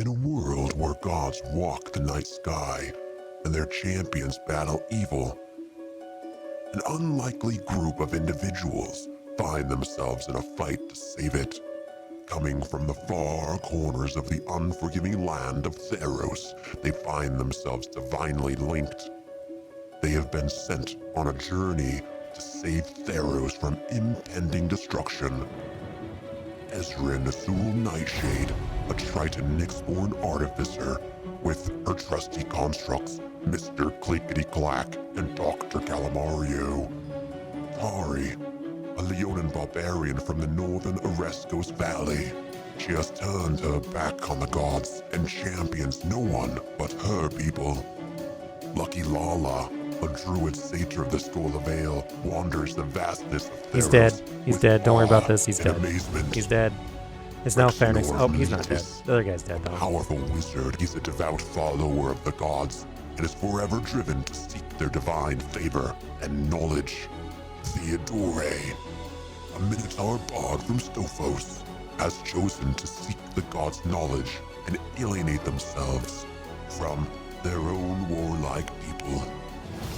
In a world where gods walk the night sky and their champions battle evil, an unlikely group of individuals find themselves in a fight to save it. Coming from the far corners of the unforgiving land of Theros, they find themselves divinely linked. They have been sent on a journey to save Theros from impending destruction. Ezrin Azul Nightshade, a Triton Nyxborn artificer, with her trusty constructs, Mr. Clickety-Clack and Dr. Calamario. Tari, a Leonin barbarian from the northern Oreskos Valley. She has turned her back on the gods and champions no one but her people. Lucky Lala, a druid satyr of the Skull of Vale, wanders the vastness of Theros. He's dead. He's dead. Don't worry about this. He's and dead. amazement. He's dead. It's now fairness. Oh, he's not dead. Is The other guy's dead, a though. powerful wizard. He's a devout follower of the gods and is forever driven to seek their divine favor and knowledge. Theodore, a Minotaur bard from Stophos, has chosen to seek the gods' knowledge and alienate themselves from their own warlike people.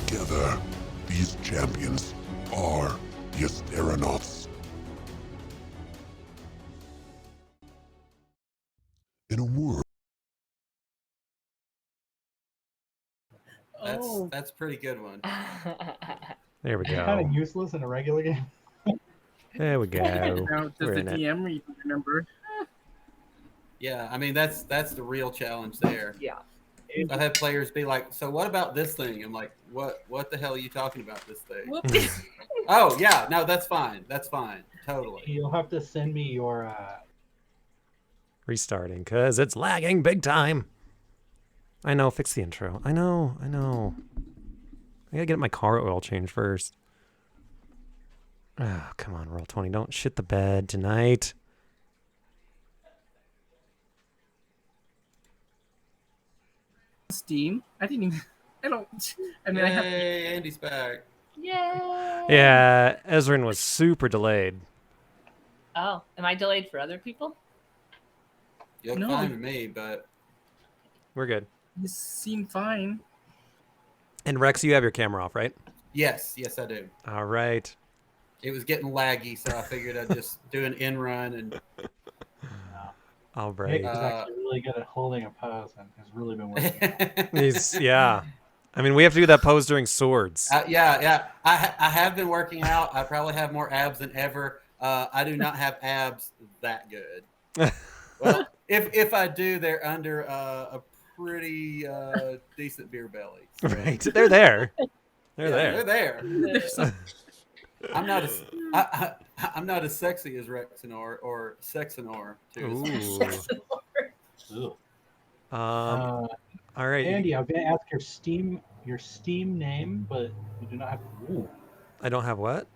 Together, these champions are the Asteronauts. In a world. That's a pretty good one. There we Kind go. of useless in a regular game. There we go. Now, does We're the in it. DM remember? Yeah, I mean that's the real challenge there. Yeah. I've had players be like, "So what about this thing?" I'm like, "What the hell are you talking about? This thing?" Whoops. Oh yeah, no, that's fine. That's fine. Totally. You'll have to send me your. Restarting, because it's lagging big time. I know, fix the intro. I know. I gotta get my car oil changed first. Oh, come on, Roll20. Don't shit the bed tonight. Steam. I didn't even. I don't. I mean, I have. Yay, Andy's back. Yay! Yeah, Ezrin was super delayed. Oh, am I delayed for other people? You look No. fine to me, but We're good. You seem fine. And Rex, you have your camera off, right? yes, I do. All right. It was getting laggy, so I figured I'd just do an in run and All Nick right. is actually really good at holding a pose and has really been working. He's, yeah. I mean, we have to do that pose during swords. yeah. I have been working out. I probably have more abs than ever. I do not have abs that good. Well, if I do, they're under a pretty decent beer belly. So, Right. They're there. They're yeah, there. They're there. I'm not as I'm not as sexy as Rexenor or Sexenor too. Ooh. Ugh. All right. Andy, I'm gonna ask your Steam name, but you do not have to. Ooh, I don't have what?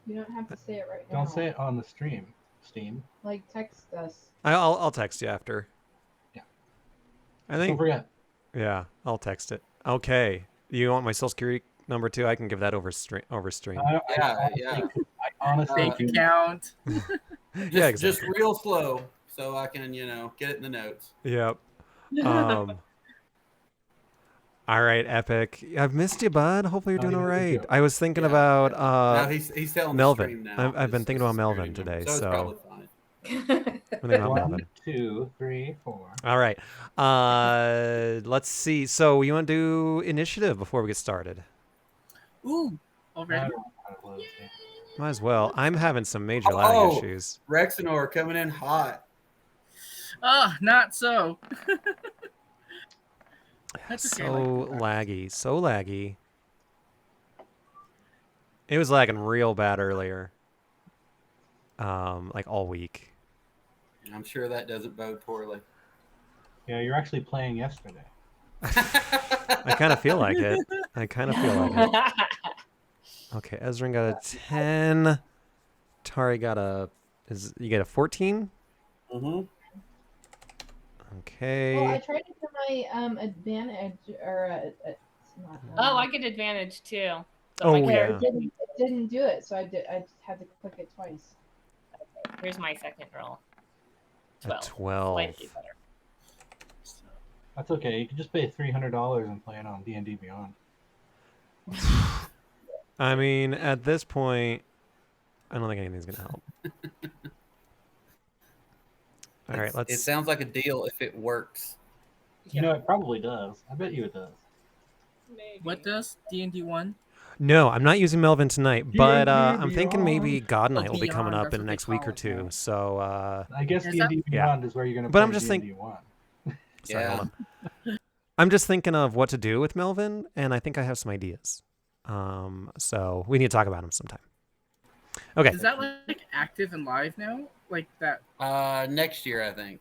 You don't have to say it right now. don't say it on the stream. Steam. Like, text us. I'll text you after. Yeah. I Don't think. forget. Yeah, I'll text it. Okay. You want my social security number too? I can give that over stream. Yeah. I honestly Bank do. account. Just real slow, so I can get it in the notes. Yep. All right, Epic. I've missed you, bud. Hopefully you're Oh, doing all you did right. too. I was thinking Yeah, about no, he's telling Melvin. the stream now. I've been his thinking about social Melvin security today, number, so it's probably fine. I'm thinking about 1, Melvin. 2, 3, 4. All right. Let's see. So you want to do initiative before we get started? Ooh. I Already. don't know how to close it. Might as well. I'm having some major lag Oh. issues. Rexenor coming in hot. Not so. That's okay, So laggy. So laggy. It was lagging real bad earlier. Like all week. I'm sure that doesn't bode poorly. Yeah, you're actually playing yesterday. I kind of feel like it. Okay, Ezrin got a 10. Tari got you get a 14? Mm-hmm. Okay. Well, I tried to put my advantage, or it's not. Oh, I get advantage too. So Oh, my yeah. character- It didn't do it, so I just had to click it twice. Here's my second roll. A 12. 12. Slightly better. That's okay. You can just pay $300 and play it on D&D Beyond. I mean, at this point, I don't think anything's gonna help. All right, let's. It sounds like a deal if it works. You know, it probably does. I bet you it does. Maybe. What does D&D 1? No, I'm not using Melvin tonight, but D&D I'm thinking maybe Beyond. God Night will be coming Beyond, up that's in the what they next week call or it two. now. So I guess Is D&D Yeah. Beyond is where you're going to But play I'm just D&D 1. sorry, Yeah. hold on. I'm just thinking of what to do with Melvin, and I think I have some ideas. So we need to talk about him sometime. Okay. Is that like active and live now? Like that? Next year, I think.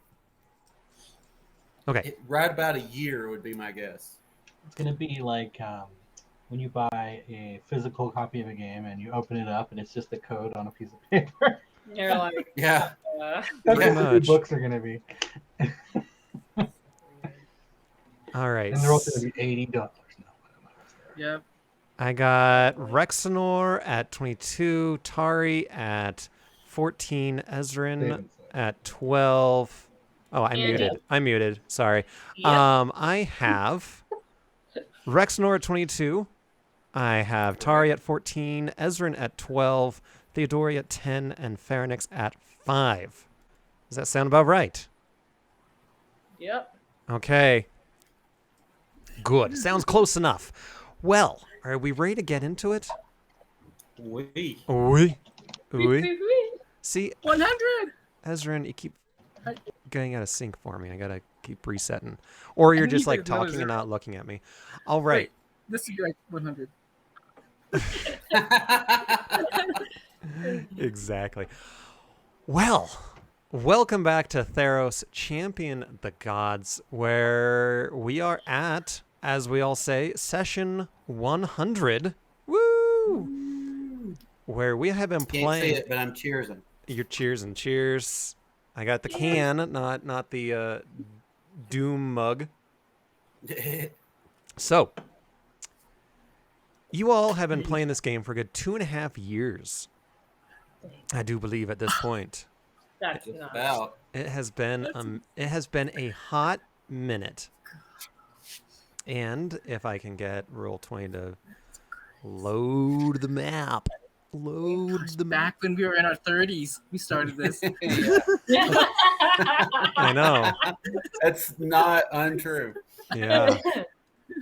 Okay. Right about a year would be my guess. It's going to be like when you buy a physical copy of a game and you open it up and it's just a code on a piece of paper. You're like, Yeah. That's Pretty what the new much. books are going to be. All right. And they're also going to be $80 now. Yep. I got Rexenor at 22, Tari at 14, Ezrin David said. at 12. Oh, I Yeah. muted. I muted. Sorry. yep. I have Rexenor at 22. I have Tari at 14, Ezrin at 12, Theodori at 10, and Pharynix at 5. Does that sound about right? Yep. Okay. Good. Sounds close enough. Well, are we ready to get into it? We. Oui. Oui. Wee. See, 100! Ezrin, you keep getting out of sync for me. I gotta keep resetting. Or you're I just need like another talking and zero. not looking at me. All right. Wait, this would be like 100. Exactly. Well, welcome back to Theros Champion the Gods, where we are at, as we all say, session 100. Woo! Where we have been Can't see playing. it, but I'm cheersing. Your cheers and cheers. I got the can, not the Doom mug. So, you all have been playing this game for a good 2.5 years. I do believe at this point. That's Just not. about. It has been a hot minute. And if I can get Roll20 to load the map. Load the map. Back when we were in our 30s, we started this. Yeah. I know. That's not untrue. Yeah.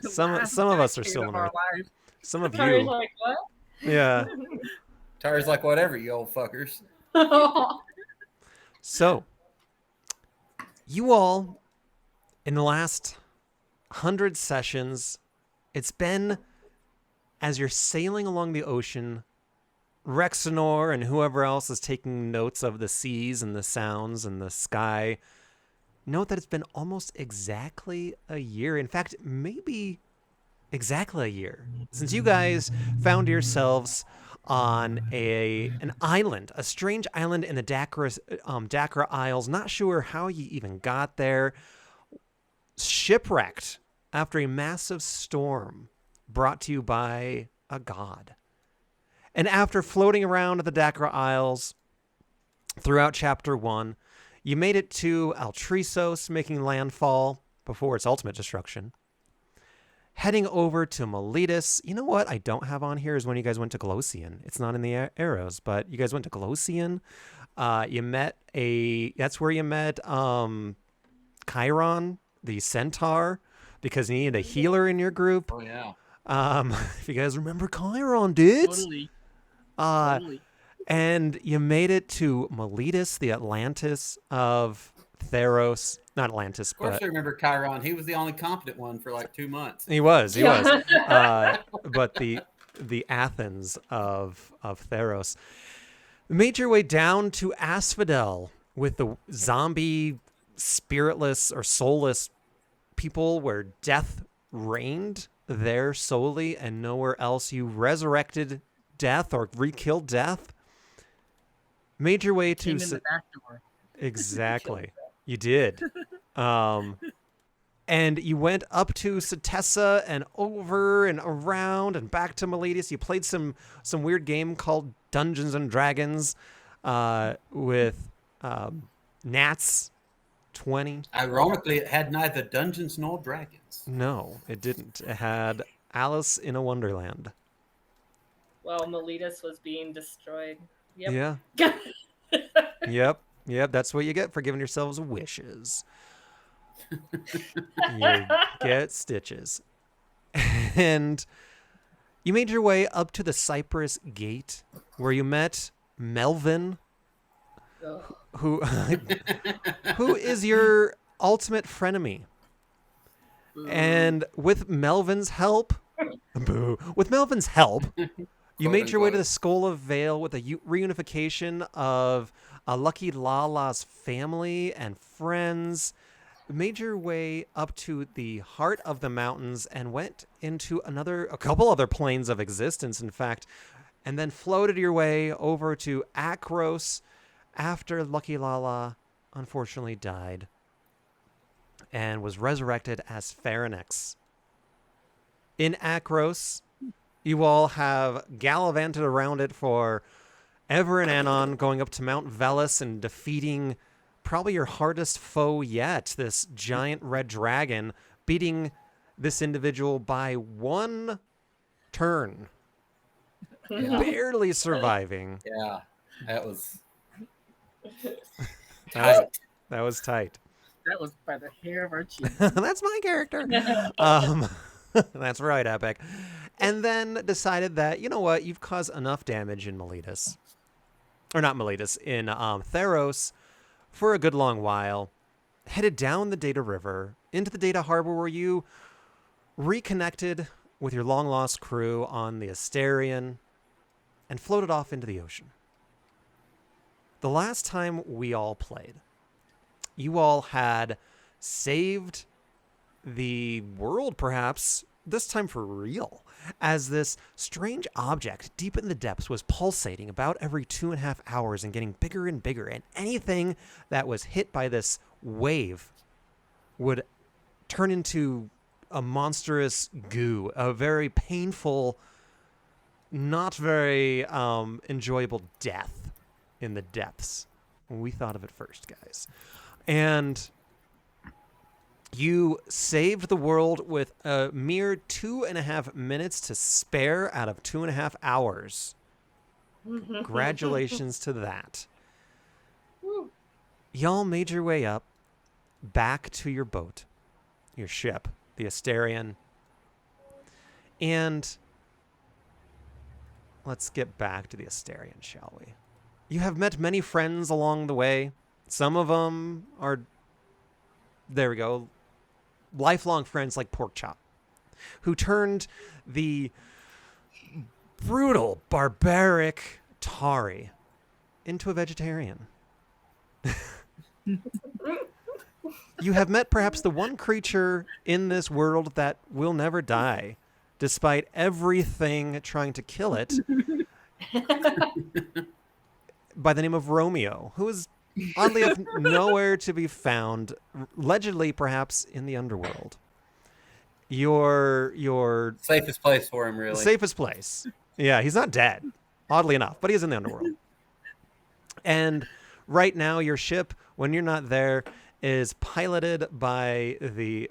The Some last of us are decade still of in our our lives. some of Tara's you. like, what? Yeah. Tara's like, whatever, you old fuckers. So, you all, in the last 100 sessions, it's been as you're sailing along the ocean, Rexenor and whoever else is taking notes of the seas and the sounds and the sky, note that it's been almost exactly a year. In fact, maybe exactly a year since you guys found yourselves on an island, a strange island in the Dakra Isles. Not sure how you even got there. Shipwrecked after a massive storm brought to you by a god. And after floating around the Dakra Isles throughout Chapter 1, you made it to Altrisos, making landfall before its ultimate destruction. Heading over to Miletus. You know what I don't have on here is when you guys went to Glossian. It's not in the arrows, but you guys went to Glossian. That's where you met Chiron, the centaur, because you needed a healer in your group. Oh, yeah. If you guys remember Chiron, dudes. Totally. Totally. And you made it to Miletus, the Atlantis of Theros. Not Atlantis, Of course, but I remember Chiron. He was the only competent one for like 2 months. he was. But the Athens of Theros. Made your way down to Asphodel with the zombie, spiritless or soulless people where death reigned there solely and nowhere else. You resurrected death or re-killed death. Made your way to Came in the back door. exactly. You did. And you went up to Satessa and over and around and back to Miletus. You played some weird game called Dungeons and Dragons with gnats 20. Ironically, it had neither dungeons nor dragons. No, it didn't. It had Alice in a Wonderland. Well, Miletus was being destroyed. Yep. Yeah. Yep. Yep. That's what you get for giving yourselves wishes. You get stitches. And you made your way up to the Cypress Gate, where you met Melvin, Ugh. who is your ultimate frenemy. And with Melvin's help, with Melvin's help, you made your way to the Skull of Vale with a reunification of Lucky Lala's family and friends. Made your way up to the heart of the mountains and went into a couple other planes of existence, in fact, and then floated your way over to Akros after Lucky Lala unfortunately died and was resurrected as Pharynx. In Akros, you all have gallivanted around it for ever and anon, going up to Mount Velis and defeating probably your hardest foe yet, this giant red dragon, beating this individual by one turn. Yeah. Barely surviving. Yeah, that was That was tight. That was by the hair of our chin. That's my character. That's right, Epic. And then decided that, you know what, you've caused enough damage in Miletus. Or not Miletus, in Theros for a good long while. Headed down the Data River into the Data Harbor, where you reconnected with your long-lost crew on the Asterion and floated off into the ocean. The last time we all played, you all had saved the world, perhaps, this time for real, as this strange object deep in the depths was pulsating about every 2.5 hours and getting bigger and bigger, and anything that was hit by this wave would turn into a monstrous goo, a very painful, not very enjoyable death in the depths. We thought of it first, guys. And you saved the world with a mere 2.5 minutes to spare out of 2.5 hours. Congratulations to that. Woo. Y'all made your way up back to your boat, your ship, the Asterion. And let's get back to the Asterion, shall we? You have met many friends along the way. Some of them are, there we go, lifelong friends like Porkchop, who turned the brutal, barbaric Tari into a vegetarian. You have met perhaps the one creature in this world that will never die, despite everything trying to kill it, by the name of Romeo, who is oddly enough nowhere to be found, allegedly perhaps in the underworld. Your safest place for him, really. safest place. Yeah, he's not dead, oddly enough, but he is in the underworld. And right now, your ship, when you're not there, is piloted by the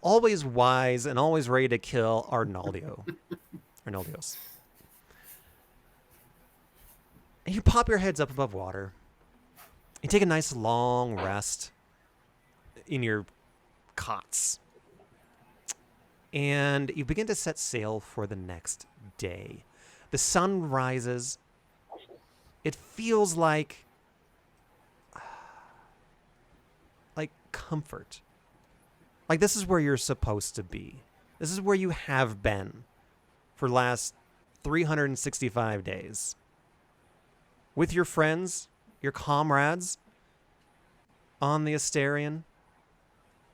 always wise and always ready to kill Arnaldios. And you pop your heads up above water. You take a nice long rest in your cots. And you begin to set sail for the next day. The sun rises. It feels like comfort. Like this is where you're supposed to be. This is where you have been for the last 365 days. With your friends, your comrades on the Asterion,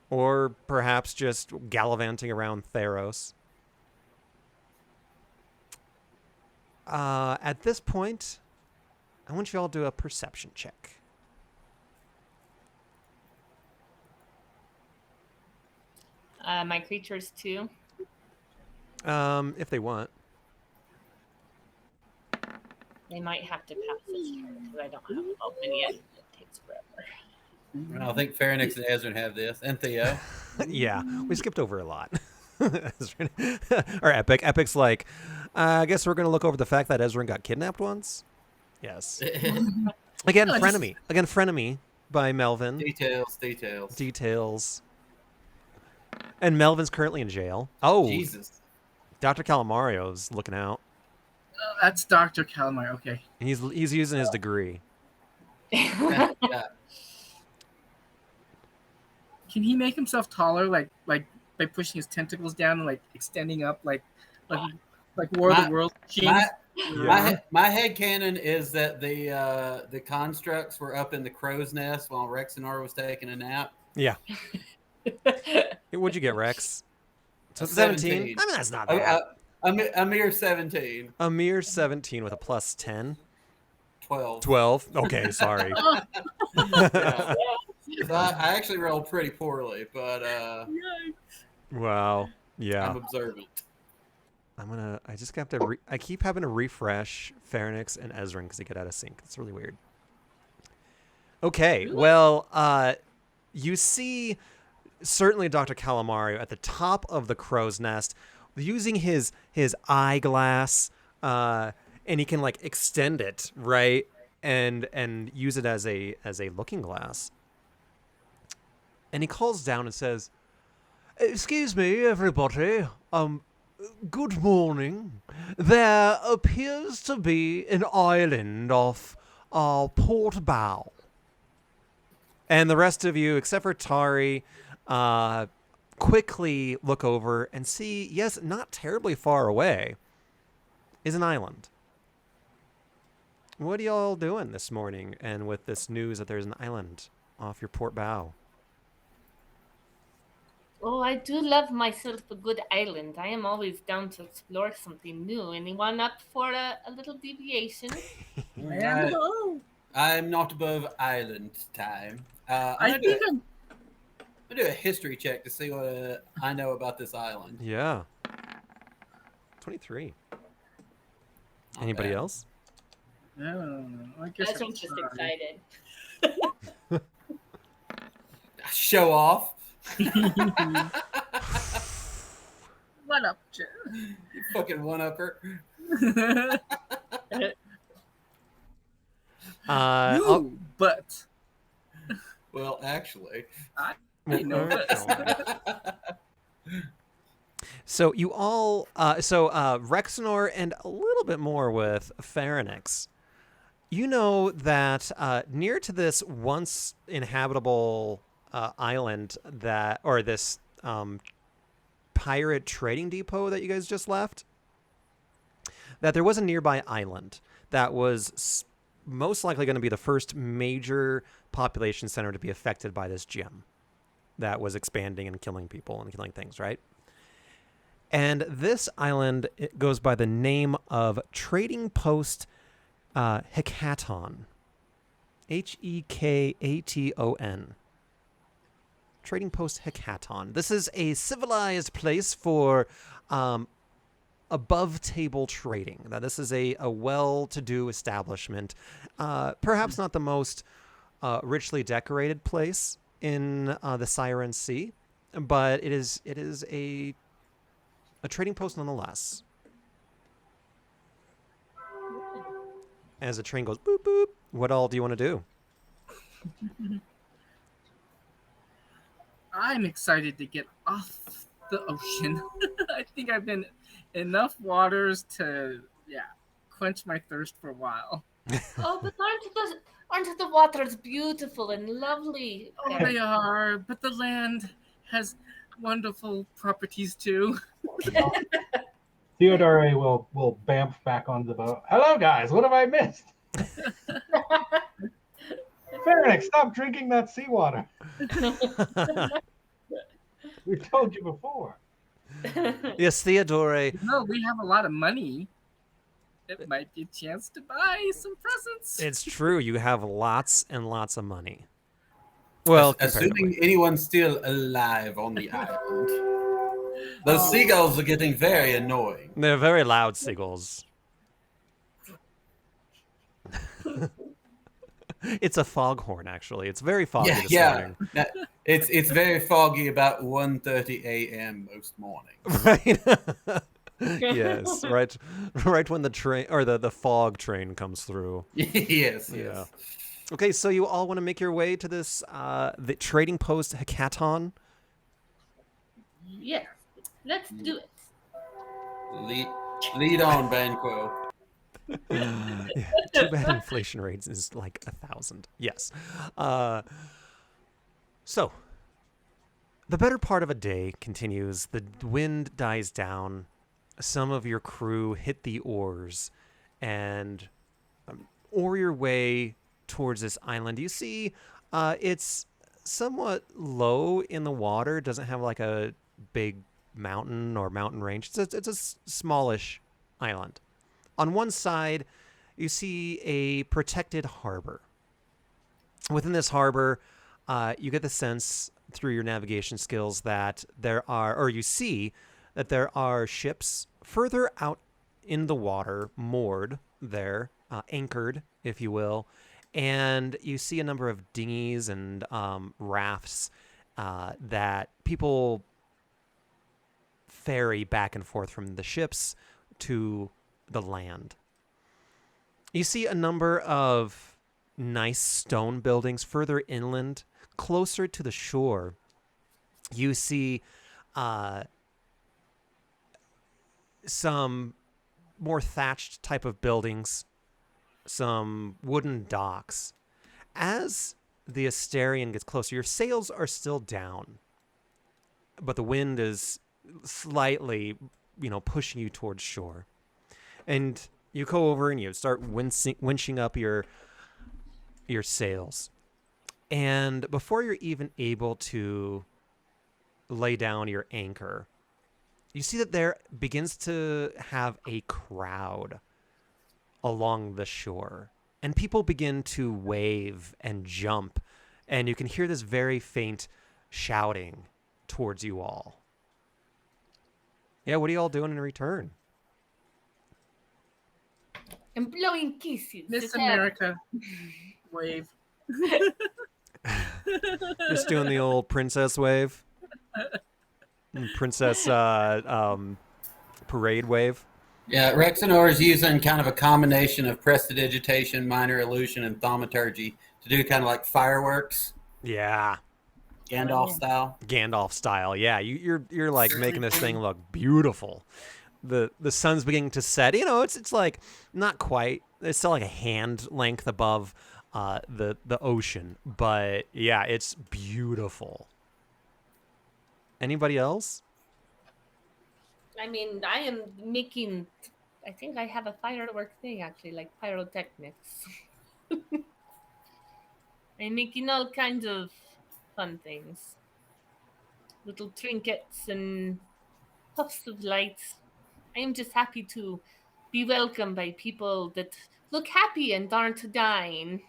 or perhaps just gallivanting around Theros. At this point, I want you all to do a perception check. My creatures too. If they want. They might have to pass this turn because I don't have them open yet. It takes forever. I think Pharynix and Ezra have this, and Theo. Yeah, we skipped over a lot. Or Epic. Epic's like, I guess we're gonna look over the fact that Ezra got kidnapped once. Yes. Again, No, just- Frenemy. Again, Frenemy by Melvin. Details. Details. And Melvin's currently in jail. Oh, Jesus. Dr. Calamario's looking out. That's Dr. Calamari. Okay. He's using his degree. Yeah. Can he make himself taller, like by pushing his tentacles down and like extending up, like War of the Worlds? My head canon is that the constructs were up in the crow's nest while Rexenor was taking a nap. Yeah. What'd you get, Rex? So 17. 17? I mean, that's not bad. A mere 17. A mere 17 with a plus 10. 12. 12. Okay, sorry. Yeah. So I actually rolled pretty poorly, but Wow. Yeah. I'm observant. I just have to, I keep having to refresh Pharynix and Ezrin because they get out of sync. It's really weird. Okay, well, you see certainly Dr. Calamario at the top of the crow's nest using his eyeglass, and he can like extend it, right? And use it as a looking glass. And he calls down and says, "Excuse me, everybody. Good morning. There appears to be an island off Port Bow." And the rest of you, except for Tari, quickly look over and see, yes, not terribly far away, is an island. What are y'all doing this morning and with this news that there's an island off your port bow? Oh, I do love myself a good island. I am always down to explore something new. Anyone up for a little deviation? I'm not above island time. I I'm think gonna do a history check to see what I know about this island. Yeah. 23. Not Anybody bad. else? I guess I'm just excited. Show off. What up, Joe? You fucking one-upper. No, but Well, actually. I know this. So you all, Rexenor and a little bit more with Pharynix. You know that near to this once inhabitable island or this pirate trading depot that you guys just left, that there was a nearby island that was most likely going to be the first major population center to be affected by this gem that was expanding and killing people and killing things, right? And this island, it goes by the name of Trading Post Hekaton. Hekaton. Trading Post Hekaton. This is a civilized place for above-table trading. Now, this is a well-to-do establishment. Perhaps not the most richly decorated place in the Siren Sea, but it is a trading post nonetheless. As the train goes boop boop, what all do you want to do? I'm excited to get off the ocean. I think I've been enough waters to quench my thirst for a while. Oh, but aren't the waters beautiful and lovely? Oh, they are, but the land has wonderful properties too. Theodore will bamf back on the boat. Hello, guys. What have I missed? Pharynix, stop drinking that seawater. We told you before. Yes, Theodore. No, we have a lot of money. It might be a chance to buy some presents. It's true. You have lots and lots of money. Well, assuming comparatively. anyone's still alive on the island. Those seagulls are getting very annoying. They're very loud seagulls. It's a foghorn, actually. It's very foggy Yeah, this yeah. morning. It's very foggy about 1:30 a.m. most mornings. Right? Yes, right when the train or the fog train comes through. Yes, Yeah. yes. Okay, so you all want to make your way to this the trading post hackathon. Yeah, let's do it. Lead on, Banquo. Yeah, too bad inflation rates is like 1,000. Yes. So the better part of a day continues. The wind dies down. Some of your crew hit the oars and oar your way towards this island. You see, it's somewhat low in the water. It doesn't have like a big mountain or mountain range. It's a smallish island. On one side, you see a protected harbor. Within this harbor, you get the sense through your navigation skills that there are, or you see that there are ships further out in the water, moored there, anchored, if you will. And you see a number of dinghies and rafts that people ferry back and forth from the ships to the land. You see a number of nice stone buildings further inland, closer to the shore. You see some more thatched type of buildings, some wooden docks. As the Asterion gets closer, your sails are still down, but the wind is slightly, pushing you towards shore. And you go over and you start winching up your sails. And before you're even able to lay down your anchor, you see that there begins to have a crowd along the shore. And people begin to wave and jump. And you can hear this very faint shouting towards you all. Yeah, what are you all doing in return? And blowing kisses. Miss America. Wave. Just doing the old princess wave. Princess parade wave. Yeah, Rexenor is using kind of a combination of prestidigitation, minor illusion, and thaumaturgy to do kind of like fireworks, Yeah. Gandalf style. Gandalf style. Yeah, you're like making this thing look beautiful. The sun's beginning to set. It's like not quite. It's still like a hand length above the ocean, but yeah, it's beautiful. Anybody else? I mean, I am making. I think I have a firework thing actually, like pyrotechnics. I'm making all kinds of fun things, little trinkets and puffs of lights. I am just happy to be welcomed by people that look happy and aren't dying.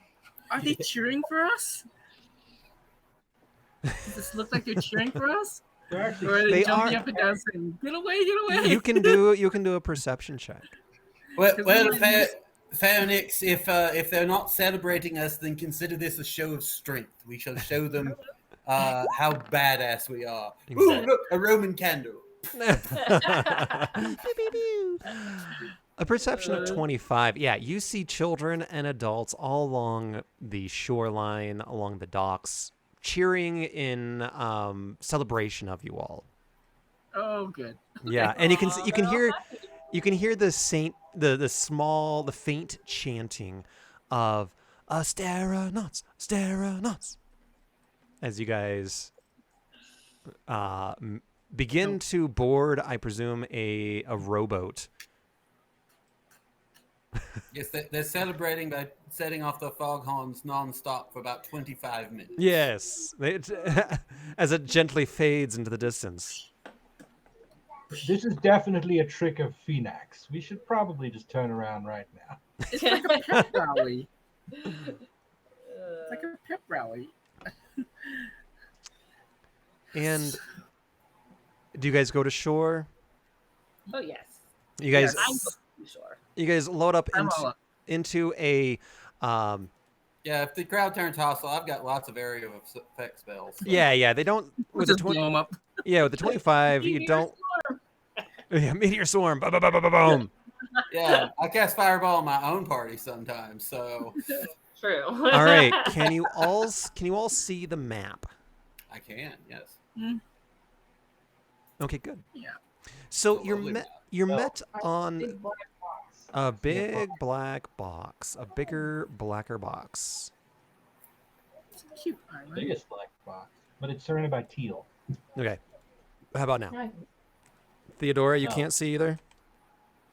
Are they cheering for us? Does this look like they're cheering for us? They're Or actually are they They jumping are- up and down saying, "Get away, get away"? You can do a perception check. Well, Because we- Phoenix, if they're not celebrating us, then consider this a show of strength. We shall show them how badass we are. Ooh, Exactly. look, a Roman candle. A perception of 25. Yeah, you see children and adults all along the shoreline, along the docks, cheering in celebration of you all. Oh, good. Yeah, and you can hear the faint chanting of Asteronauts, Asteronauts, as you guys begin to board, I presume, a rowboat. Yes, they're celebrating by setting off the foghorns nonstop for about 25 minutes. Yes, as it gently fades into the distance. This is definitely a trick of Phoenix. We should probably just turn around right now. It's like a pep rally. It's like a pep rally. And do you guys go to shore? Oh yes, You guys, Yes. I'm going to be sure. you guys load up I'm all up. into a Yeah, if the crowd turns hostile, I've got lots of area of effect spells. So. Yeah. They don't We'll with the just blow them up. with the 25. You Meteor don't. Yeah, meteor swarm. Boom, boom, boom, boom, boom. Yeah, I cast fireball on my own party sometimes. So True. All right. Can you all see the map? I can, yes. Okay, good. Yeah. So It's a you're lovely met. map. You're Oh. met on Big black box. a big black box, a bigger, blacker box. It's a cute island. Biggest black box, but it's surrounded by teal. Okay. How about now, Hi. Theodora? You No. can't see either.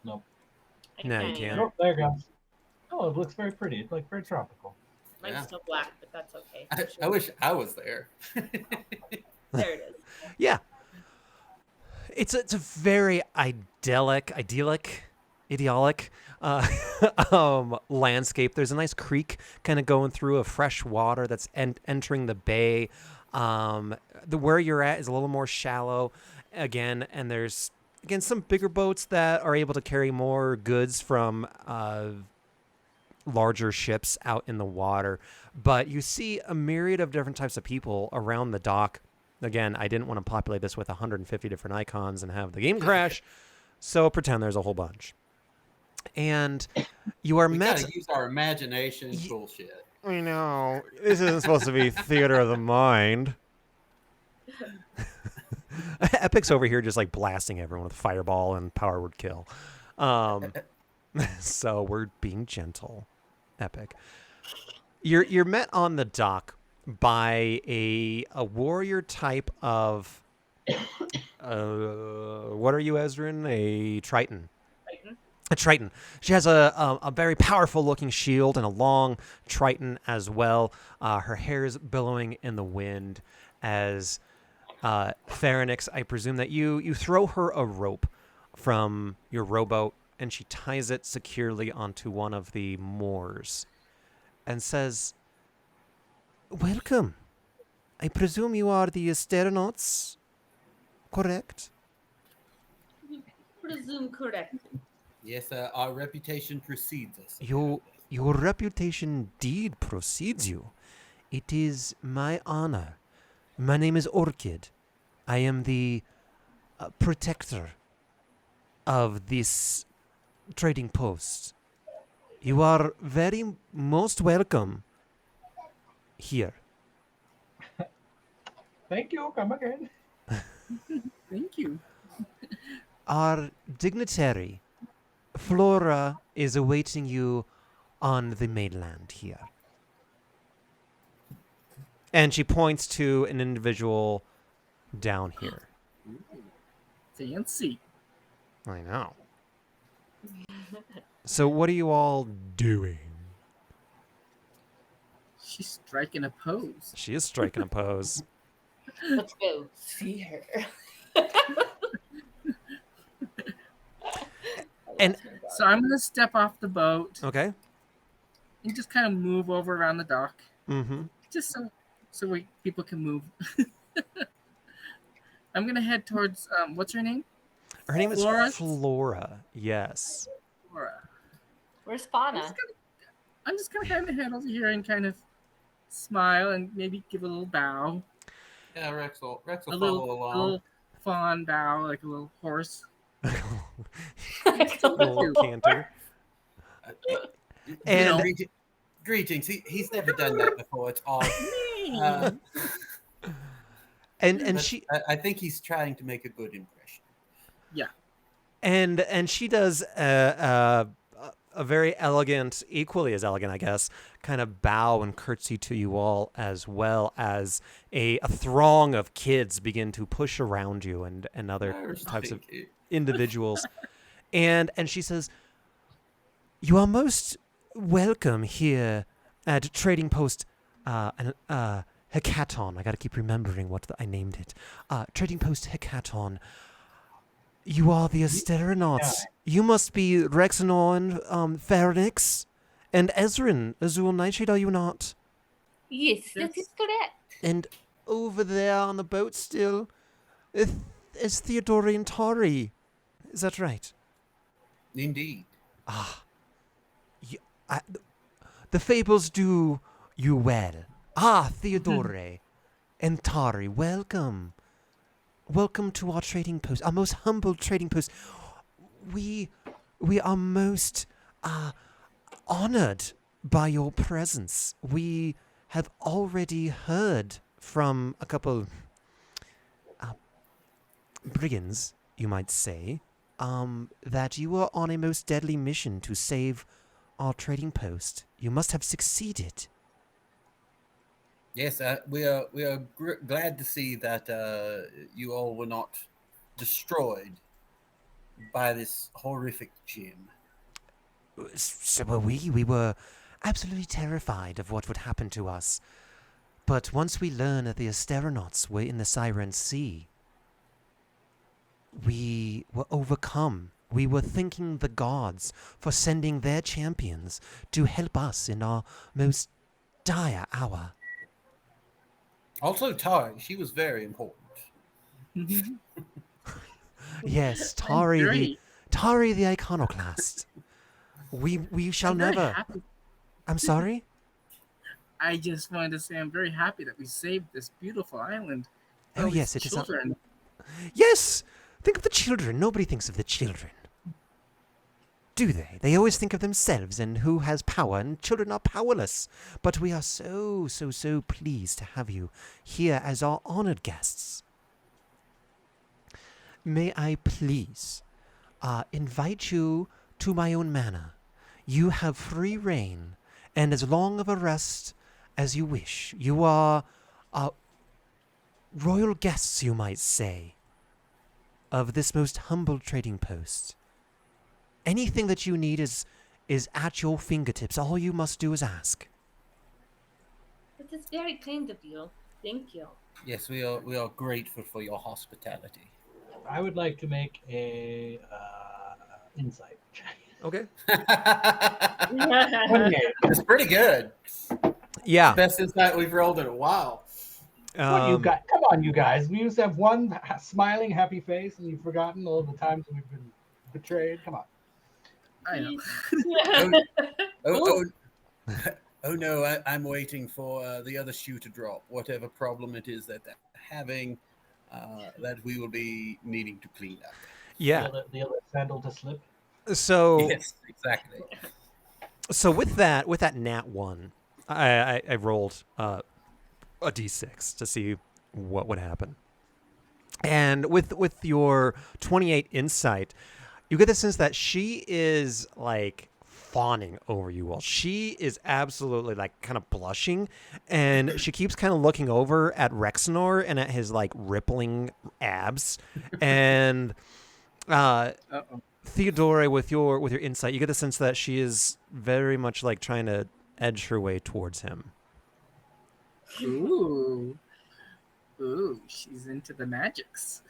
Nope. I No, you can't can't. either. Oh, there it goes. Oh, it looks very pretty. It's like very tropical. Mine's Yeah. still black, but that's okay. I wish I was there. There it is. Yeah. It's a very idyllic landscape. There's a nice creek kind of going through of fresh water that's entering the bay. Where you're at is a little more shallow again, and there's again some bigger boats that are able to carry more goods from larger ships out in the water. But you see a myriad of different types of people around the dock. Again, I didn't want to populate this with 150 different icons and have the game crash, so pretend there's a whole bunch. And you are We met. gotta use our imagination. Bullshit. I know. This isn't supposed to be theater of the mind. Epic's over here just like blasting everyone with fireball and power word kill. So we're being gentle. Epic. You're met on the dock by a warrior type of what are you, Ezrin? A Triton. A Triton. She has a very powerful looking shield and a long Triton as well. Her hair is billowing in the wind as Pharonix, I presume that you throw her a rope from your rowboat and she ties it securely onto one of the moors and says, "Welcome. I presume you are the astronauts, correct?" Presume correct. Yes, our reputation precedes us. Your reputation indeed precedes you. It is my honor. My name is Orchid. I am the protector of this trading post. You are very most welcome here. Thank you. Come again. Thank you. Our dignitary, Flora, is awaiting you on the mainland here. And she points to an individual down here. Fancy. I know. So what are you all doing? She's striking a pose. She is striking a pose. Let's go see her. And So I'm gonna step off the boat okay. and just kind of move over around the dock, Mm-hmm. just so people can move. I'm gonna head towards what's her name? Her name is Flora? Flora. Yes. Laura. Where's I'm Fauna? just gonna kind of head over here and kind of smile and maybe give a little bow, Yeah, Rex will a follow little along. fawn bow, like a little horse. Little canter. And Greetings. He's never done that before. It's odd. and But she I think he's trying to make a good impression. and she does a very elegant, equally as elegant, I guess, kind of bow and curtsy to you all, as well as a throng of kids begin to push around you and other types of Thank you. individuals. and she says, "You are most welcome here at Trading Post Hecaton." I got to keep remembering what I named it. Trading Post Hecaton. You are the astronauts. You must be Rexanor and Pharonix and Ezrin, Azul Nightshade, are you not? Yes, that is correct. And over there on the boat still is Theodorian Tari. Is that right? Indeed. The fables do you well. Ah, Theodore and Tari, welcome. Welcome to our trading post, our most humble trading post. We are most honored by your presence. We have already heard from a couple brigands, you might say, that you were on a most deadly mission to save our trading post. You must have succeeded. Yes, we are glad to see that you all were not destroyed by this horrific gym. So were we. We were absolutely terrified of what would happen to us. But once we learned that the Asteronauts were in the Siren Sea, we were overcome. We were thanking the gods for sending their champions to help us in our most dire hour. Also, Tari, she was very important. Yes, I'm very, Tari the iconoclast. We shall I'm very never. happy. I'm sorry? I just wanted to say I'm very happy that we saved this beautiful island. Oh, All these yes, it is. children. Yes! Think of the children. Nobody thinks of the children. Do they? They always think of themselves and who has power, and children are powerless. But we are so pleased to have you here as our honored guests. May I please invite you to my own manor? You have free reign, and as long of a rest as you wish. You are royal guests, you might say, of this most humble trading post. Anything that you need is at your fingertips. All you must do is ask. That is very kind of you. Thank you. Yes, we are grateful for your hospitality. I would like to make a insight check. Okay. 28. It's pretty good. Yeah. Best insight we've rolled in a while. What you got? Come on, you guys. We used to have one smiling, happy face, and you've forgotten all the times we've been betrayed. Come on. I know. Oh no, I'm waiting for the other shoe to drop. Whatever problem it is that they're having, that we will be needing to clean up. Yeah. The other sandal to slip. So Yes, exactly. So with that nat 1, I rolled a d6 to see what would happen. And with your 28 insight, you get the sense that she is like fawning over you all. She is absolutely like kind of blushing, and she keeps kind of looking over at Rexnor and at his like rippling abs. And Theodore, with your insight, you get the sense that she is very much like trying to edge her way towards him. Ooh. Ooh, she's into the magics.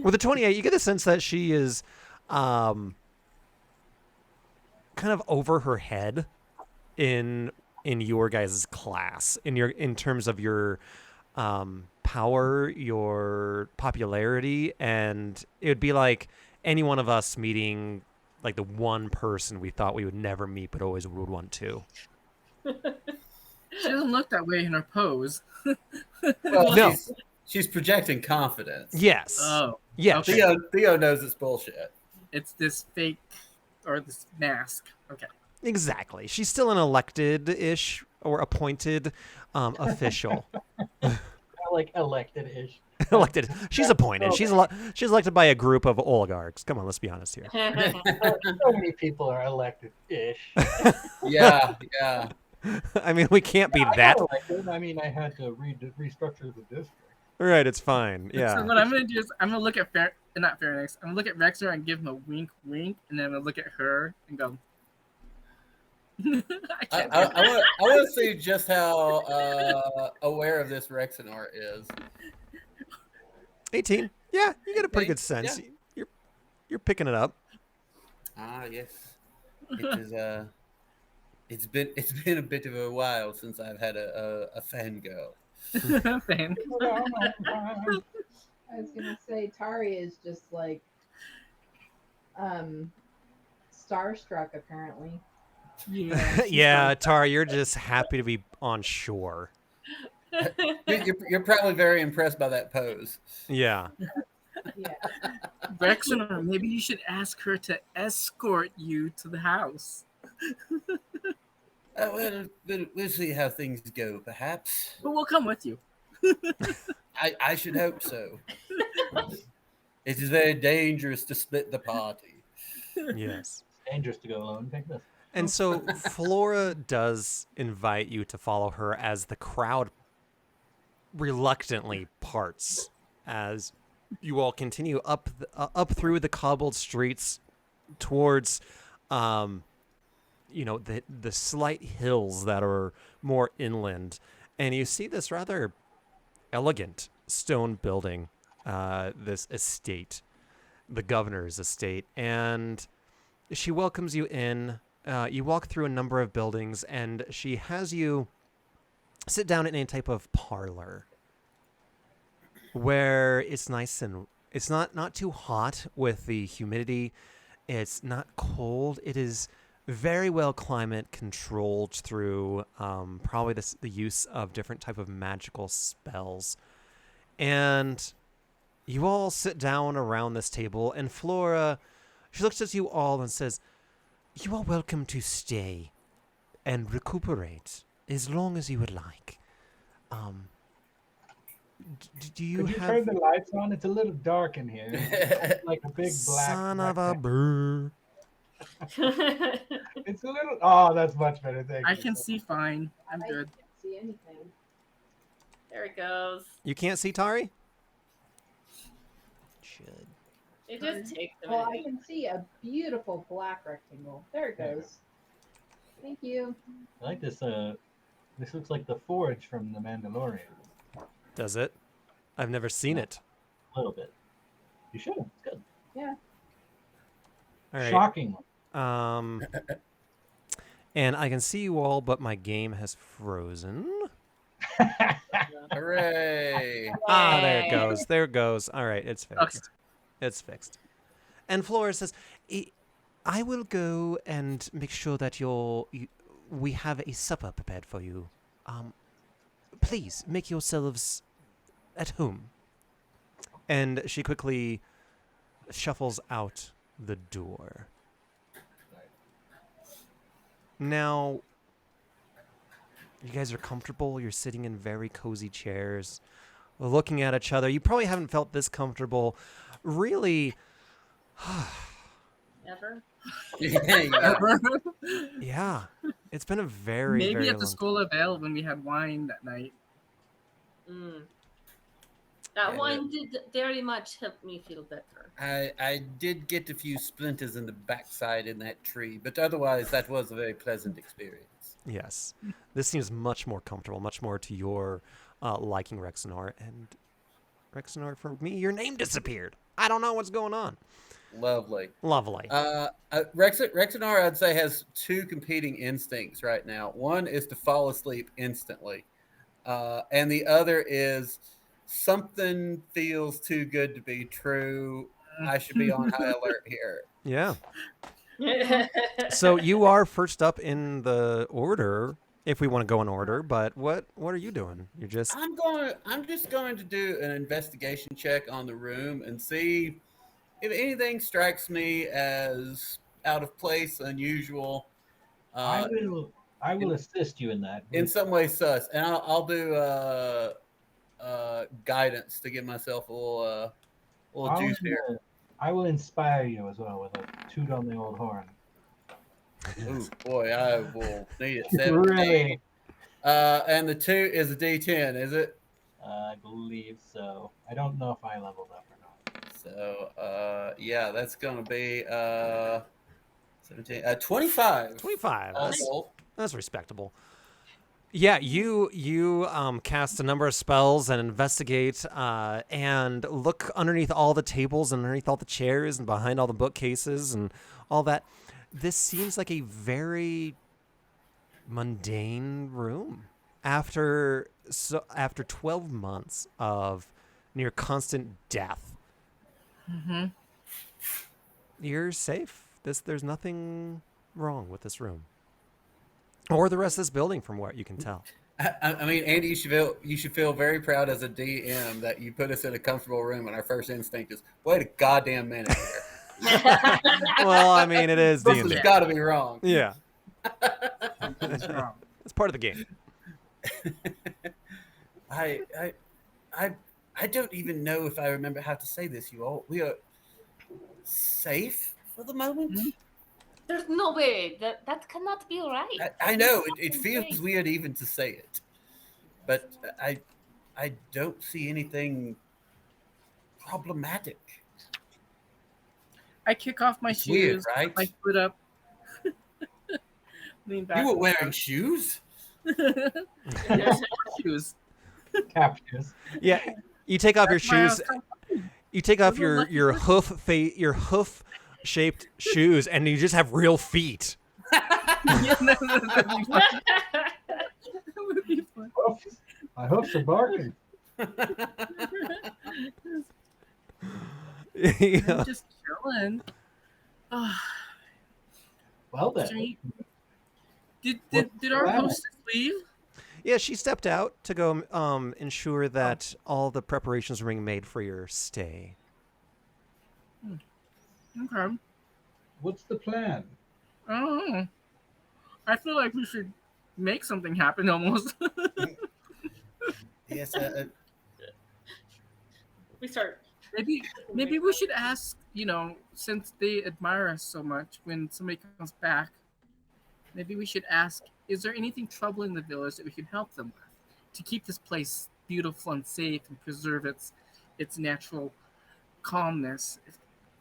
With the 28, you get the sense that she is kind of over her head in your guys' class, in terms of your power, your popularity, and it would be like any one of us meeting like the one person we thought we would never meet but always would want to. She doesn't look that way in her pose. Well, No. she's projecting confidence. Yes. Oh. Yeah. Okay. Theo knows it's bullshit. It's this fake or this mask. Okay. Exactly. She's still an elected-ish or appointed official. Like elected-ish. Elected. She's appointed. She's elected by a group of oligarchs. Come on, let's be honest here. So many people are elected-ish. Yeah. I mean, we can't be I that. got elected. I mean, I had to restructure the district. Right, it's fine. Yeah. So what I'm gonna do is I'm gonna look at not Pharonix. I'm gonna look at Rexer and give him a wink, and then I'm gonna look at her and go. I want to see just how aware of this Rexenor is. 18. Yeah, you get a pretty good 18, sense. You're picking it up. Ah, yes. It is. It's been a bit of a while since I've had a fangirl. Fan. I was gonna say Tari is just like starstruck, apparently. Yeah. she's Yeah, Tara, you're just happy to be on shore. You're probably very impressed by that pose. Yeah. Yeah. Rexenor, maybe you should ask her to escort you to the house. Well, we'll see how things go, perhaps. But we'll come with you. I should hope so. It is very dangerous to split the party. Yes. It's dangerous to go alone. Take this. And so Flora does invite you to follow her as the crowd reluctantly parts as you all continue up through the cobbled streets towards the slight hills that are more inland, and you see this rather elegant stone building, this estate, the governor's estate, and she welcomes you in. You walk through a number of buildings, and she has you sit down in a type of parlor where it's nice and it's not too hot with the humidity. It's not cold. It is very well climate controlled through probably the use of different type of magical spells. And you all sit down around this table, and Flora, she looks at you all and says, "You are welcome to stay and recuperate as long as you would like. Do you Could you have turn the lights on? It's a little dark in here. It's like a big black. son of a brr?" It's a little. Oh, that's much better. Thank I you. can see fine. I'm I good. can't see anything. There it goes. You can't see Tari? Should. It just takes a Well, I minute. can see a beautiful black rectangle. There it goes. Thank you. I like this. This looks like the forge from the Mandalorian. Does it? I've never seen it. A little bit. You should. It's good. Yeah. All right. Shocking. And I can see you all, but my game has frozen. Hooray! Ah, there it Yay. goes. There it goes. All right, it's fixed. Okay. It's fixed. And Flora says, "I will go and make sure that we have a supper prepared for you. Please make yourselves at home." And she quickly shuffles out the door. Now, you guys are comfortable. You're sitting in very cozy chairs, looking at each other. You probably haven't felt this comfortable, really. Ever? Yeah. Yeah, it's been a very, Maybe very at the long. School of Ale when we had wine that night. Mm. That Yeah, wine did very much help me feel better. I did get a few splinters in the backside in that tree, but otherwise that was a very pleasant experience. Yes, this seems much more comfortable, much more to your liking, Rexenor. And Rexenor, for me, your name disappeared. I don't know what's going on. Lovely. Lovely. Rexenor, I'd say, has two competing instincts right now. One is to fall asleep instantly, and the other is something feels too good to be true. I should be on high alert here. Yeah. So you are first up in the order, if we want to go in order. But what are you doing? You're just I'm just going to do an investigation check on the room and see if anything strikes me as out of place, unusual. I will assist you in that. In some way sus, and I'll do guidance to give myself a little juice here. I will inspire you as well with a toot on the old horn. Ooh, boy, I will need it. Great. 17. And the 2 is a D10, is it? I believe so. I don't know if I leveled up or not. So yeah, that's gonna be 17, 25. 25. All That's, told. that's respectable. Yeah, you cast a number of spells and investigate and look underneath all the tables and underneath all the chairs and behind all the bookcases and all that. This seems like a very mundane room. After 12 months of near constant death, Mm-hmm. you're safe. There's nothing wrong with this room. Or the rest of this building from what you can tell. I mean, Andy, you should feel very proud as a DM that you put us in a comfortable room, and our first instinct is, wait a goddamn minute here. Well, I mean, it is D&D. Something's got to be wrong. Yeah. Something's wrong. It's part of the game. I don't even know if I remember how to say this, you all. We are safe for the moment. There's no way that cannot be right. I know it feels weird even to say it, but I don't see anything problematic. I kick off my It's weird, shoes, right? put my foot up, lean back. You were wearing shoes? Yes, shoes. Cap shoes. Yeah. You take off your That's why I was shoes. You take off your hoof shaped shoes, and you just have real feet. Yeah, no, that'd be fun. That would be fun. Hoofs. My hoofs are barking. Yeah. I'm just chilling. Well then. Straight. Did What's our the plan? hostess leave? Yeah, she stepped out to go ensure that all the preparations were being made for your stay. Okay. What's the plan? I don't know. I feel like we should make something happen almost. Yes. We start. Maybe we should ask, since they admire us so much when somebody comes back, maybe we should ask, is there anything troubling the village that we can help them with to keep this place beautiful and safe and preserve its natural calmness?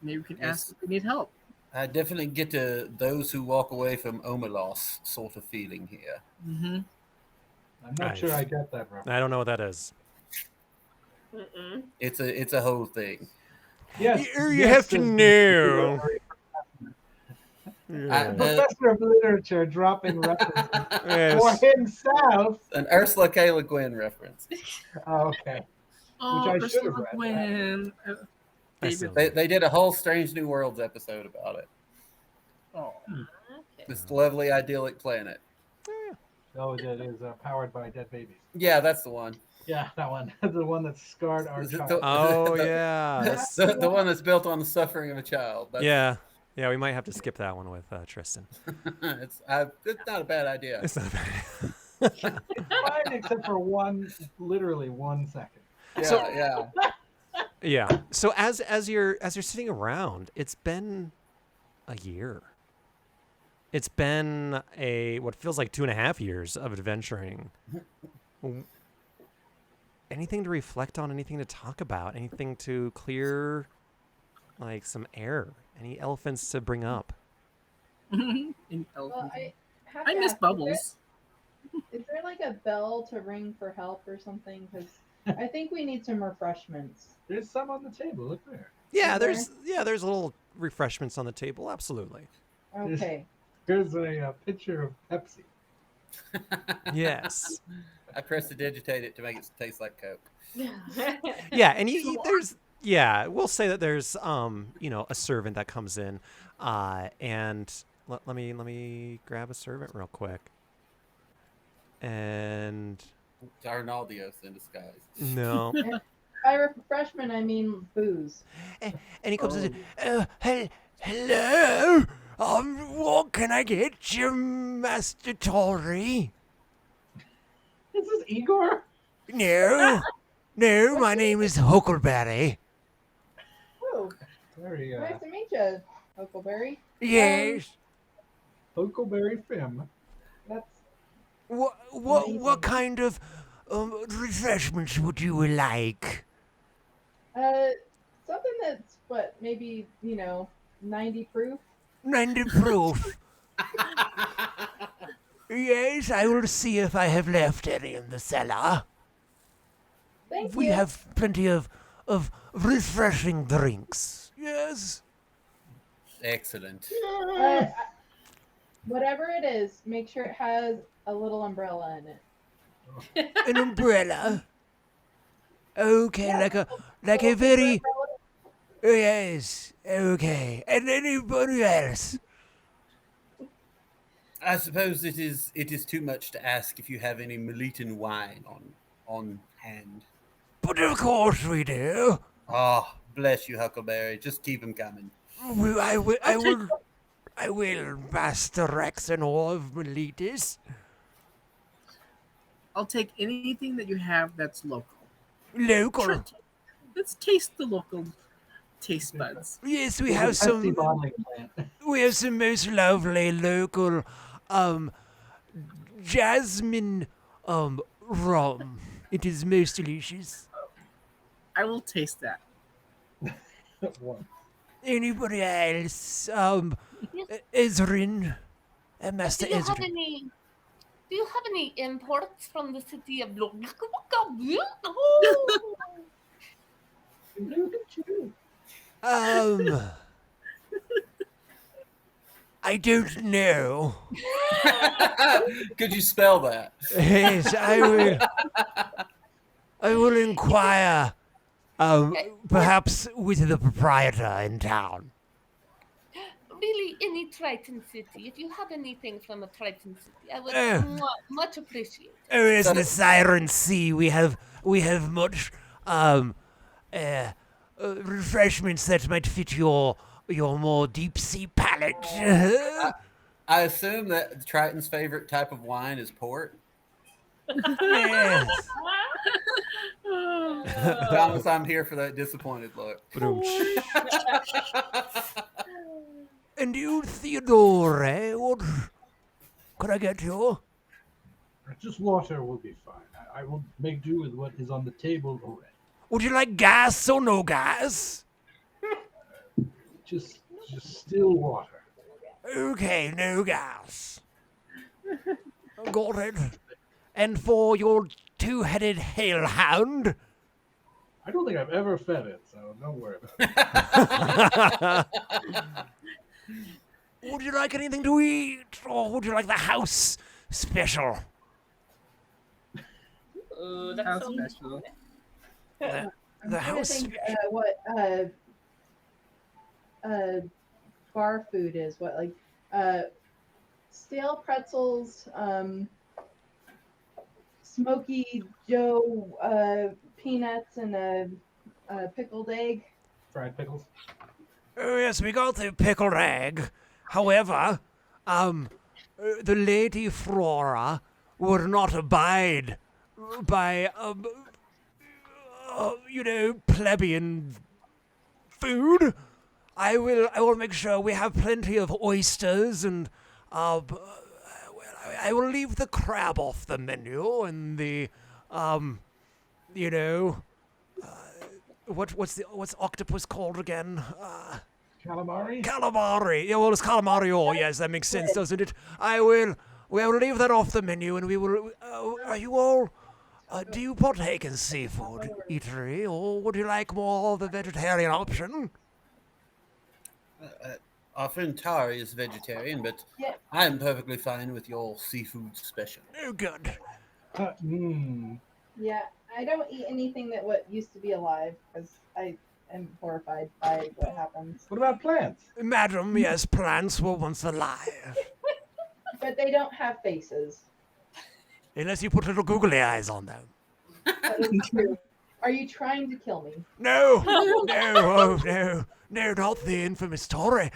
Maybe we can ask if they need help. I definitely get to those who walk away from Omelos sort of feeling here. Mm-hmm. I'm not sure I get that, bro. I don't know what that is. Mm-mm. It's a whole thing. Yes. You have to know. I- Professor of literature dropping references for Yes. himself. An Ursula K. Le Guin reference. Oh, okay. Oh, I should have Ursula read. Gwynn. I David. see. They did a whole Strange New Worlds episode about it. Oh. Okay. This lovely idyllic planet. Oh, that is powered by dead babies. Yeah, that's the one. Yeah, that one. The one that scarred our Is it child. Oh The- yeah. That's- the one that's built on the suffering of a child. That's, yeah. Yeah, we might have to skip that one with Tristan. it's not a bad idea. It's not bad. It's fine except for literally 1 second. Yeah, So- yeah. Yeah. So as you're sitting around, it's been a year. It's been what feels like 2.5 years of adventuring. Anything to reflect on? Anything to talk about? Anything to clear, like, some air? Any elephants to bring up? In Well, elephant. I miss ask, Bubbles. Is there like a bell to ring for help or something? Because I think we need some refreshments. There's some on the table. Look there. Yeah, Okay. there's little refreshments on the table. Absolutely. Okay. Here's a picture of Pepsi. Yes. I prestidigitate it to make it taste like Coke. Yeah, and we'll say that there's a servant that comes in, and let me grab a servant real quick. And Darnaldios in disguise. no, By refreshment, I mean booze. and he comes in. Hello, what can I get you, Master Tory? Is this Igor? No, my name is Huckleberry. Oh, Very nice to meet you, Huckleberry. Yes. Huckleberry Fim. That's What kind of refreshments would you like? something that's maybe 90 proof. 90 proof. Yes, I will see if I have left any in the cellar. Thank We you. have plenty of refreshing drinks. Yes. Excellent. Whatever it is, make sure it has a little umbrella in it. An umbrella. Okay, Yeah. like a very Umbrella. yes. Okay. And anybody else Yes. I suppose it is too much to ask if you have any Melitan wine on hand. But of course we do. Oh, bless you, Huckleberry. Just keep them coming. I will, Master Rex and all of Melitis. I'll take anything that you have that's local. Local. Let's taste the local taste buds. Yes, we There's have a Pepsi some. bottling plant. We have some most lovely local, jasmine, rum. It is most delicious. I will taste that. One. Anybody else? Yes. Ezrin, Master Do you have Ezrin. any? Do you have any imports from the city of I don't know. Could you spell that? Yes, I will. I will inquire. Perhaps with the proprietor in town. Really, any Triton city? If you have anything from a Triton city, I would much appreciate it. Oh, yes, the Siren Sea. We have much refreshments that might fit your more deep sea palate. I assume that Triton's favorite type of wine is port. Yes. Thomas, I'm here for that disappointed look. And you, Theodore, what could I get you? Just water will be fine. I will make do with what is on the table already. Would you like gas or no gas? Just still water. Okay, no gas. Got it. And for your two-headed hellhound? I don't think I've ever fed it, so don't worry about it. Would you like anything to eat, or would you like the house special? That's How so special. The I'm trying to house think special. what bar food is. What, like stale pretzels, Smoky Joe peanuts, and a pickled egg. Fried pickles. Oh, yes, we got the pickled egg. However, the Lady Flora would not abide by, plebeian food. I will make sure we have plenty of oysters and, I will leave the crab off the menu and the, what's octopus called again? Calamari? Calamari. Yeah, well, it's calamari. Oh, yes, that makes sense, doesn't it? We will leave that off the menu, and we will. Are you all? Do you partake in seafood eatery, or would you like more of the vegetarian option? Our friend Tari is vegetarian, but Yeah. I am perfectly fine with your seafood special. Oh, good. Yeah, I don't eat anything that what used to be alive because I am horrified by what happens. What about plants? Madam, yes, plants were once alive. But they don't have faces. Unless you put little googly eyes on them. That is true. Are you trying to kill me? No, no, not the infamous Tory.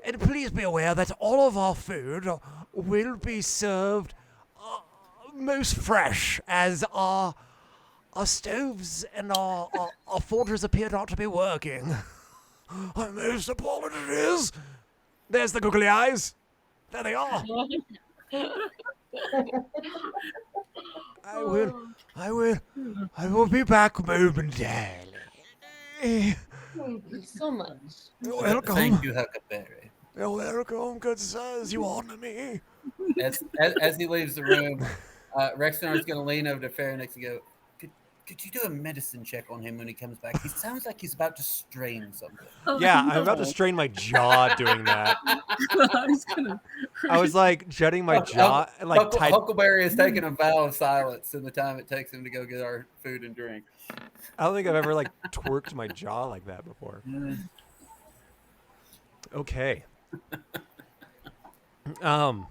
And please be aware that all of our food will be served most fresh, as our stoves and our forges appear not to be working. I'm most apologies. There's the googly eyes. There they are. I will be back momentarily. Thank you so much. You're welcome. Thank you, Huckleberry. You're welcome, good sirs. You honor me. As he leaves the room, Rexnar is going to lean over to Pharynix and go, could you do a medicine check on him when he comes back? He sounds like he's about to strain something. Yeah, I'm about to strain my jaw doing that. I was like jutting my jaw and like type. Huckleberry is taking a vow of silence in the time it takes him to go get our food and drink. I don't think I've ever like twerked my jaw like that before. Okay, Um.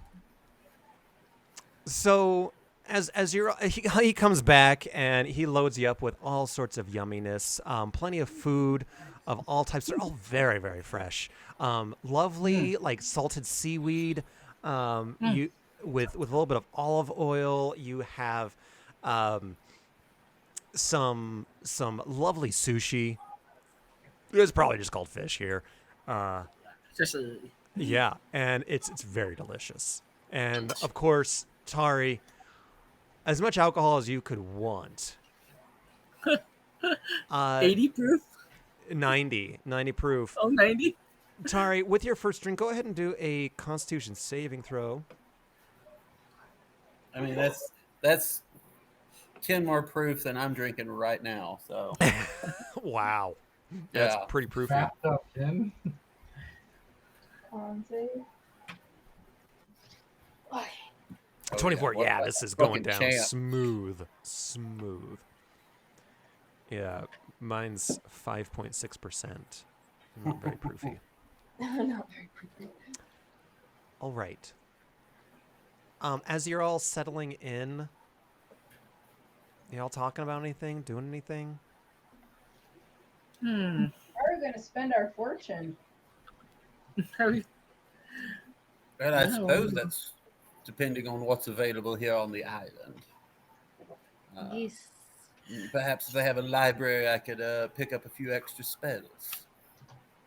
So as you're he comes back and he loads you up with all sorts of yumminess, plenty of food of all types. They're all very very fresh. Lovely like salted seaweed. You with a little bit of olive oil. You have some lovely sushi. It's probably just called fish here. Just Yeah, and it's very delicious. And of course, Tari, as much alcohol as you could want. 80 proof. 90 proof. Oh, 90. Tari, with your first drink, go ahead and do a Constitution saving throw. I mean, that's 10 more proof than I'm drinking right now. So Wow, that's Yeah. pretty proofy. Wrapped up in. Con save. Oh, 24. what Yeah, a this is going fucking down champ. smooth. Yeah, mine's 5.6%. Not very proofy. Not very pretty. All right. As you're all settling in, y'all talking about anything? Doing anything? Hmm. How are we going to spend our fortune? Well, I No. suppose that's depending on what's available here on the island. Yes. Perhaps if they have a library, I could pick up a few extra spells.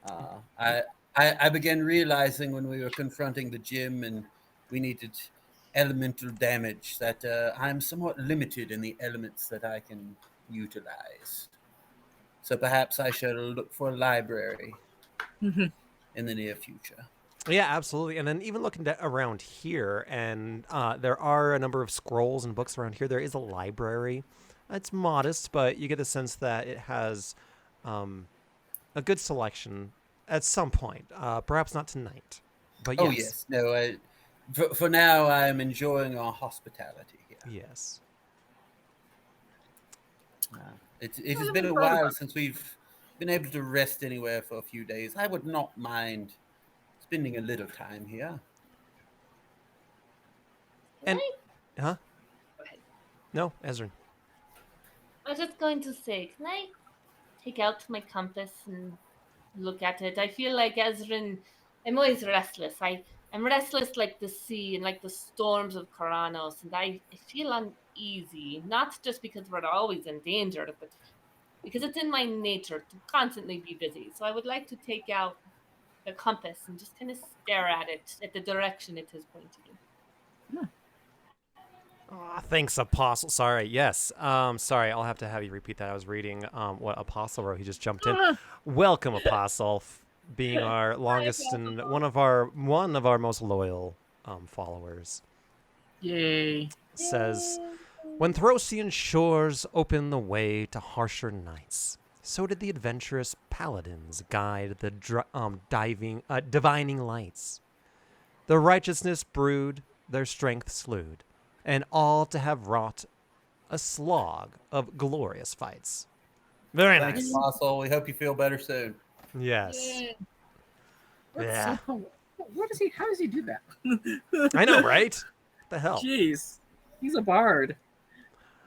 I began realizing when we were confronting the gym and we needed elemental damage that I'm somewhat limited in the elements that I can utilize. So perhaps I should look for a library in the near future. Yeah, absolutely. And then even looking around here, and there are a number of scrolls and books around here. There is a library. It's modest, but you get the sense that it has a good selection at some point. Perhaps not tonight, but yes. Oh yes, no. For now, I am enjoying our hospitality here. Yes. It has been a while since we've been able to rest anywhere for a few days. I would not mind spending a little time here. And Right? huh? Go ahead. No, Ezrin. I was just going to say, can I take out my compass and look at it? I feel like Ezrin, I'm always restless. I'm restless like the sea and like the storms of Karanos, and I feel uneasy, not just because we're always in danger, but because it's in my nature to constantly be busy. So I would like to take out the compass and just kind of stare at it, at the direction it is pointing. Thanks, Apostle. Sorry. Yes. Sorry, I'll have to have you repeat that. I was reading what Apostle wrote. He just jumped in. Welcome, Apostle, being our longest and one of our most loyal followers. Yay. Says, when Therosian shores open the way to harsher nights, so did the adventurous paladins guide the divining lights. Their righteousness brewed, their strength slewed, and all to have wrought a slog of glorious fights. Very Thanks, nice. Apostle. We hope you feel better soon. Yes. Yeah. What does he? How does he do that? I know, right? What the hell? Jeez, he's a bard.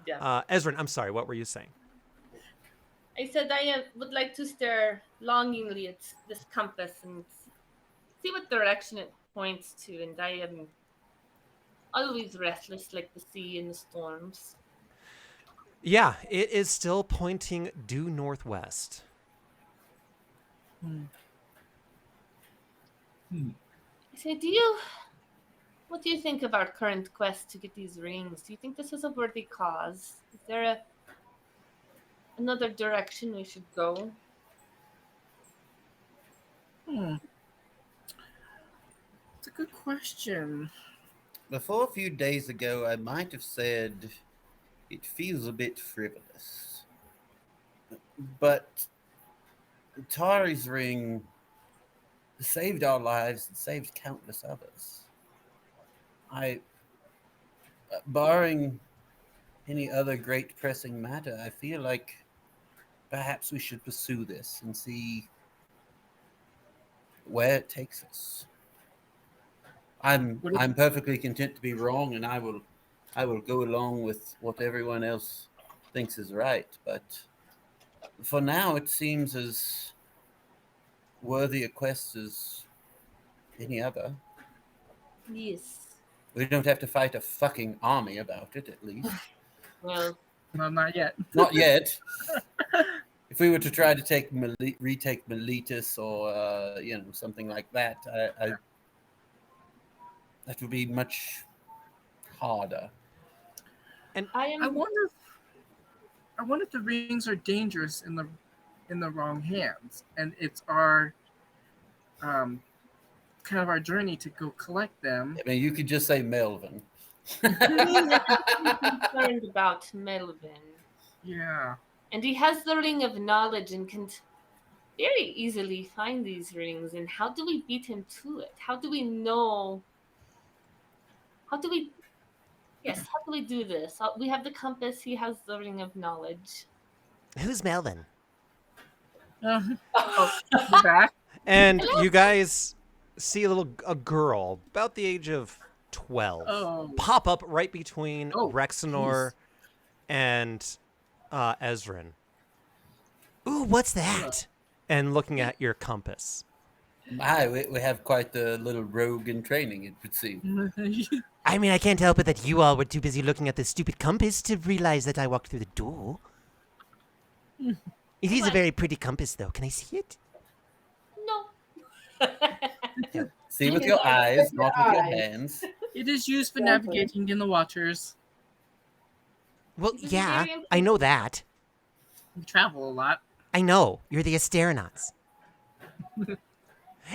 Yeah. Ezrin, I'm sorry. What were you saying? I said I would like to stare longingly at this compass and see what direction it points to, and I am always restless like the sea in the storms. Yeah, it is still pointing due northwest. I said, what do you think of our current quest to get these rings? Do you think this is a worthy cause? Is there another direction we should go? It's a good question. Before a few days ago, I might have said it feels a bit frivolous. But Tari's ring saved our lives and saved countless others. Barring any other great pressing matter, I feel like perhaps we should pursue this and see where it takes us. I'm perfectly content to be wrong, and I will go along with what everyone else thinks is right. But for now, it seems as worthy a quest as any other. Yes. We don't have to fight a fucking army about it, at least. Well, No, not yet. Not yet. If we were to try to retake Miletus or something like that, that would be much harder. And I I am. wonder if the rings are dangerous in the wrong hands, and it's our um, kind of our journey to go collect them. I mean, you could just say Melvin. Concerned about Melvin. Yeah. And he has the ring of knowledge and can very easily find these rings. And how do we beat him to it? How do we know? How do we. Yes, how do we do this? We have the compass, he has the ring of knowledge. who's Melvin? Oh, we're back. And you guys see a girl about the age of 12 Oh. pop up right between Oh, Rexenor and Ezrin. Ooh, what's that? And looking at your compass. We have quite the little rogue in training, it would seem. I mean, I can't help it that you all were too busy looking at the stupid compass to realize that I walked through the door. It is a very pretty compass, though. Can I see it? No. See with your eyes, not with your hands. It is used for Exactly. navigating in the waters. Well, This is yeah, very I know that. We travel a lot. I know. You're the Asteronauts.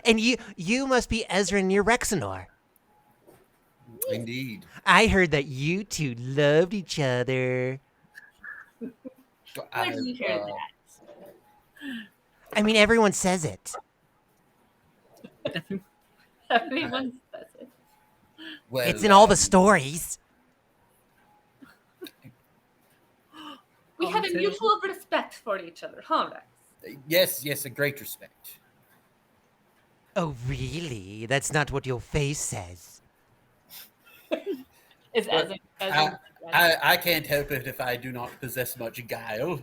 And you must be Ezra near Rexenor. Indeed. I heard that you two loved each other. Where did you hear that? I mean, everyone says it. Everyone says it. Well, It's in all the stories. We have a mutual respect for each other, huh, Rex? Yes, a great respect. Oh, really? That's not what your face says. It's I can't help it if I do not possess much guile.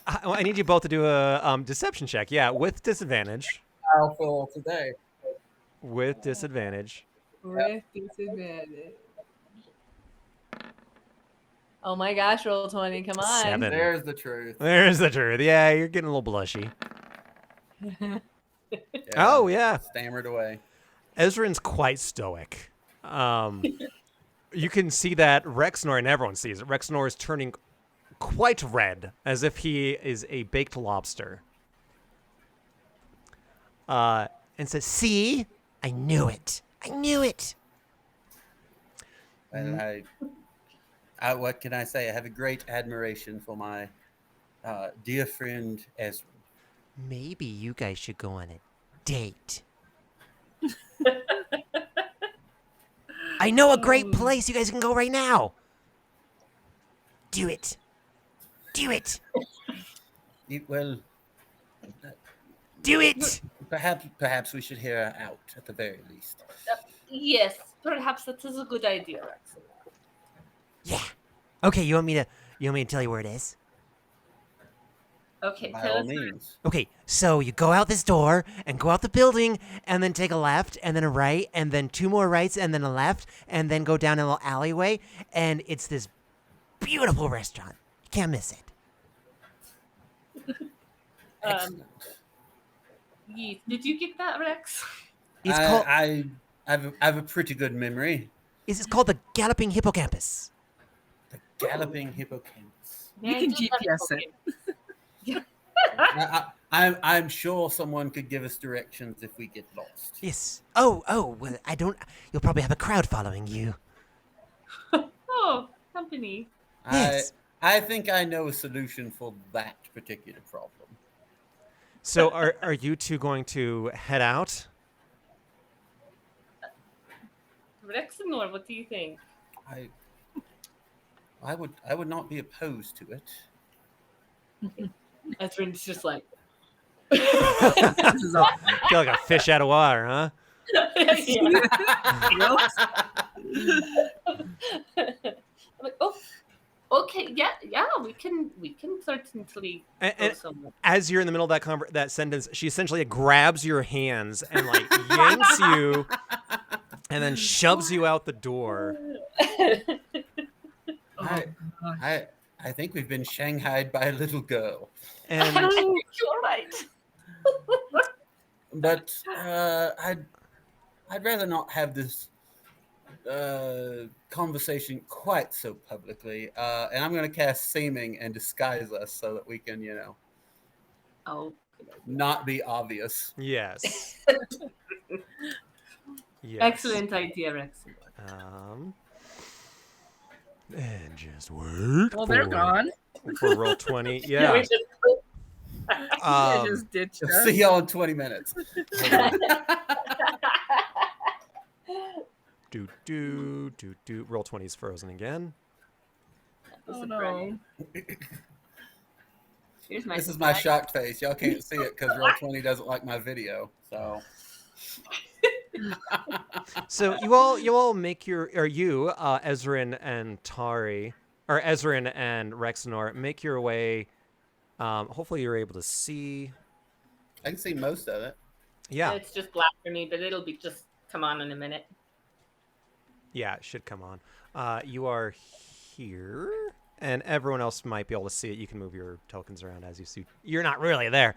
I need you both to do a deception check. Yeah, with disadvantage. Guile for today. With disadvantage. With disadvantage. Oh my gosh, roll 20, come on. 7. There's the truth. There's the truth. Yeah, you're getting a little blushy. Oh, yeah. Stammered away. Ezrin's quite stoic. You can see that Rexnor, and everyone sees it, Rexnor is turning quite red, as if he is a baked lobster. And says, see? I knew it. I knew it. And what can I say? I have a great admiration for my dear friend Ezra. Maybe you guys should go on a date. I know a great place you guys can go right now. Do it. Do it. Well, Do it. perhaps we should hear her out at the very least. Yes, perhaps that is a good idea, Rex. Yeah. Okay, you want me to tell you where it is? Okay, By tell all us where- means. Okay, so you go out this door and go out the building and then take a left and then a right and then 2 more rights and then a left and then go down a little alleyway and it's this beautiful restaurant. You can't miss it. Excellent. Yes. Did you get that, Rex? It's called I have a pretty good memory. it's called the Galloping Hippocampus. The Galloping Hippocampus. You can GPS it. I'm sure someone could give us directions if we get lost. Yes. Oh, well, I don't you'll probably have a crowd following you. Oh, company. Yes. I think I know a solution for that particular problem. So are you two going to head out? Rex and Nor, what do you think? I would not be opposed to it. Ezrin's just like, Feel like a fish out of water, huh? Yeah. I'm like, oh, okay, yeah, we can certainly And, go and somewhere. as you're in the middle of that sentence, she essentially grabs your hands and like yanks you, and then shoves you out the door. Oh, I, gosh. I think we've been shanghaied by a little girl, And I think you're right. but I'd rather not have this conversation quite so publicly. And I'm going to cast seeming and disguise us so that we can, Oh, not be obvious. yes. Yes. excellent idea, Rexy. And just wait. Well, they're gone. For roll 20. We Yeah. just- They just ditched us. See y'all in 20 minutes. Do. Roll 20 is frozen again. Oh no. Here's my This is my shocked face. Y'all can't see it because Roll20 doesn't like my video. So So you all make your, or you, Ezrin and Tari, or Ezrin and Rexnor, make your way. Hopefully you're able to see. I can see most of it. Yeah. It's just black for me, but it'll be just come on in a minute. Yeah, it should come on. You are here, and everyone else might be able to see it. You can move your tokens around as you see. You're not really there.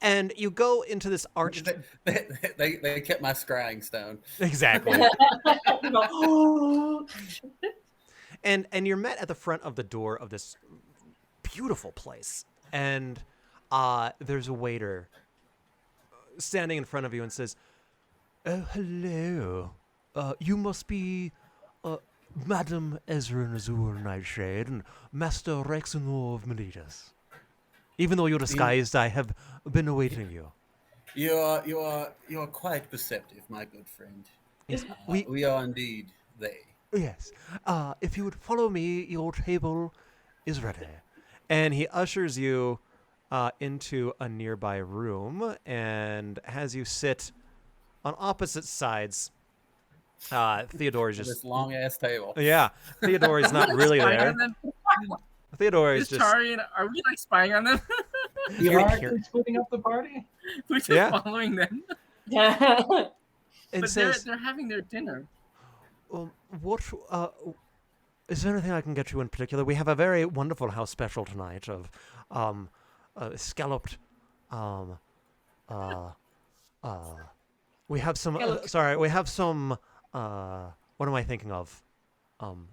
And you go into this arched... They kept my scrying stone. Exactly. Oh. And you're met at the front of the door of this beautiful place. And there's a waiter standing in front of you and says, "Oh, hello. You must be Madam Ezrin Azur Nightshade and Master Rexenor of Melitas. Even though you're disguised, I have been awaiting you." You are quite perceptive, my good friend. Yes, We are indeed they. yes. If you would follow me, your table is ready. And he ushers you into a nearby room and has you sit on opposite sides. Theodore is This just... long ass table. Yeah, Theodore is not really Spying there. on them? Theodore is Is just... Tari and are we like spying on them? You are Here- splitting up the party? We're just Yeah. following them. It But says, they're having their dinner. what, is there anything I can get you in particular? We have a very wonderful house special tonight of, scalloped, we have some, we have some, what am I thinking of?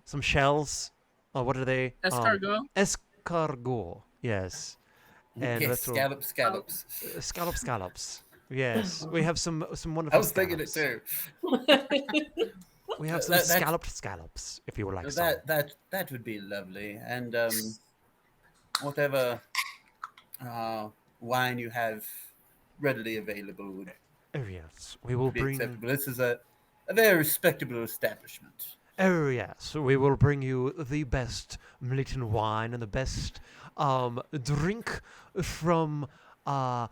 Some shells. What are they? Escargot. Escargot, yes. And Yes, little- scallops. scallops. Yes, we have some wonderful. I was thinking it scallops. too. We have some scallops, if you would like some. That would be lovely. And whatever wine you have readily available would Oh yes, we will be bring. acceptable. This is a very respectable establishment. Oh yes, we will bring you the best Melitan wine and the best drink from Oh,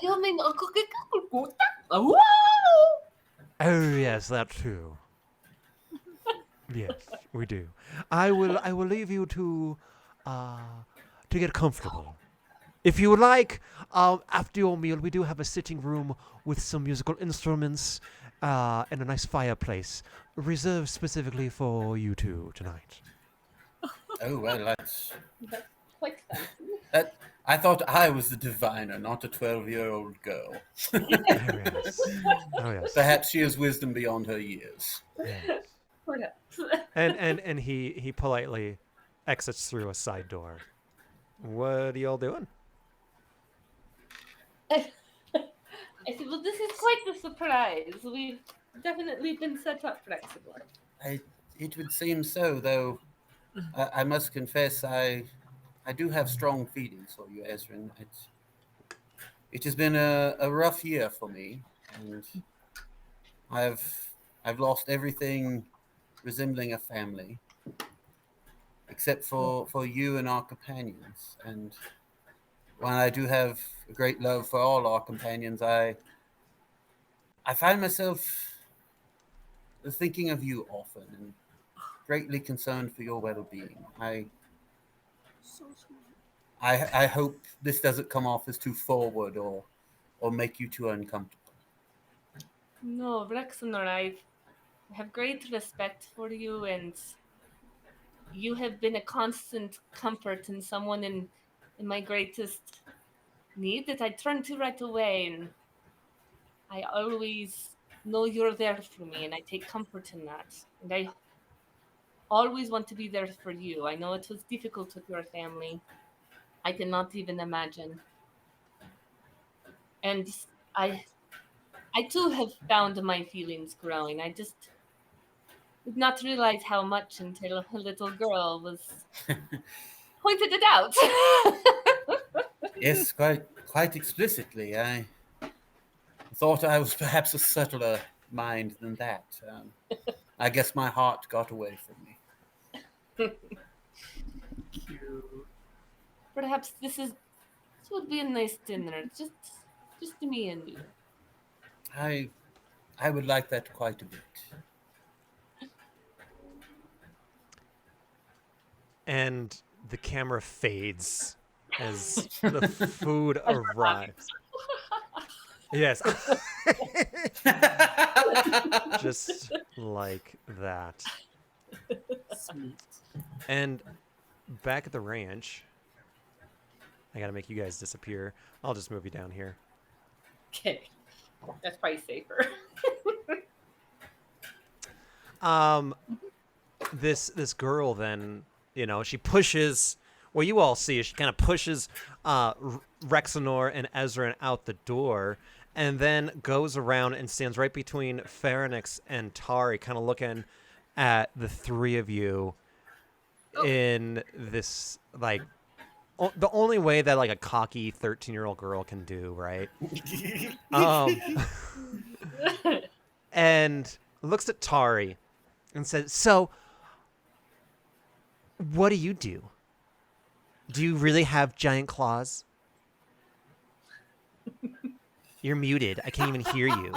you mean oh, Oh yes, that too. Yes, we do. I will leave you to get comfortable. If you would like, after your meal, we do have a sitting room with some musical instruments and a nice fireplace reserved specifically for you two tonight. Oh well, that's quite fancy. that. I thought I was the diviner, not a 12-year-old girl. Oh yes. Oh yes. Perhaps she has wisdom beyond her years. Yes. Perhaps. And he politely exits through a side door. What are y'all doing? I said, well, this is quite the surprise. We've definitely been set up for Exibor. It would seem so, though. I must confess, I do have strong feelings for you, Ezrin. It has been a rough year for me, and I've lost everything resembling a family, except for you and our companions. And while I do have a great love for all our companions, I find myself thinking of you often and greatly concerned for your well-being. So sweet. I hope this doesn't come off as too forward or make you too uncomfortable. No, Rexenor, I have great respect for you, and you have been a constant comfort and someone in my greatest need that I turn to right away, and I always know you're there for me, and I take comfort in that. And I always want to be there for you. I know it was difficult with your family. I cannot even imagine. And I I too have found my feelings growing. I just did not realize how much until a little girl was pointed it out. Yes, quite explicitly. I thought I was perhaps a subtler mind than that. I guess my heart got away from me. Cute. Perhaps this would be a nice dinner, just me and you. I I would like that quite a bit. And the camera fades as the food arrives. Yes. Just like that. Sweet. And back at the ranch, I gotta make you guys disappear. I'll just move you down here. Okay. That's probably safer. This girl then, she pushes. What you all see is she kind of pushes Rexenor and Ezra out the door, and then goes around and stands right between Pharynix and Tari, kind of looking at the three of you in this the only way that like a cocky 13-year-old girl can do, right? And looks at Tari and says, "So, what do you do? Do you really have giant claws?" You're muted. I can't even hear you.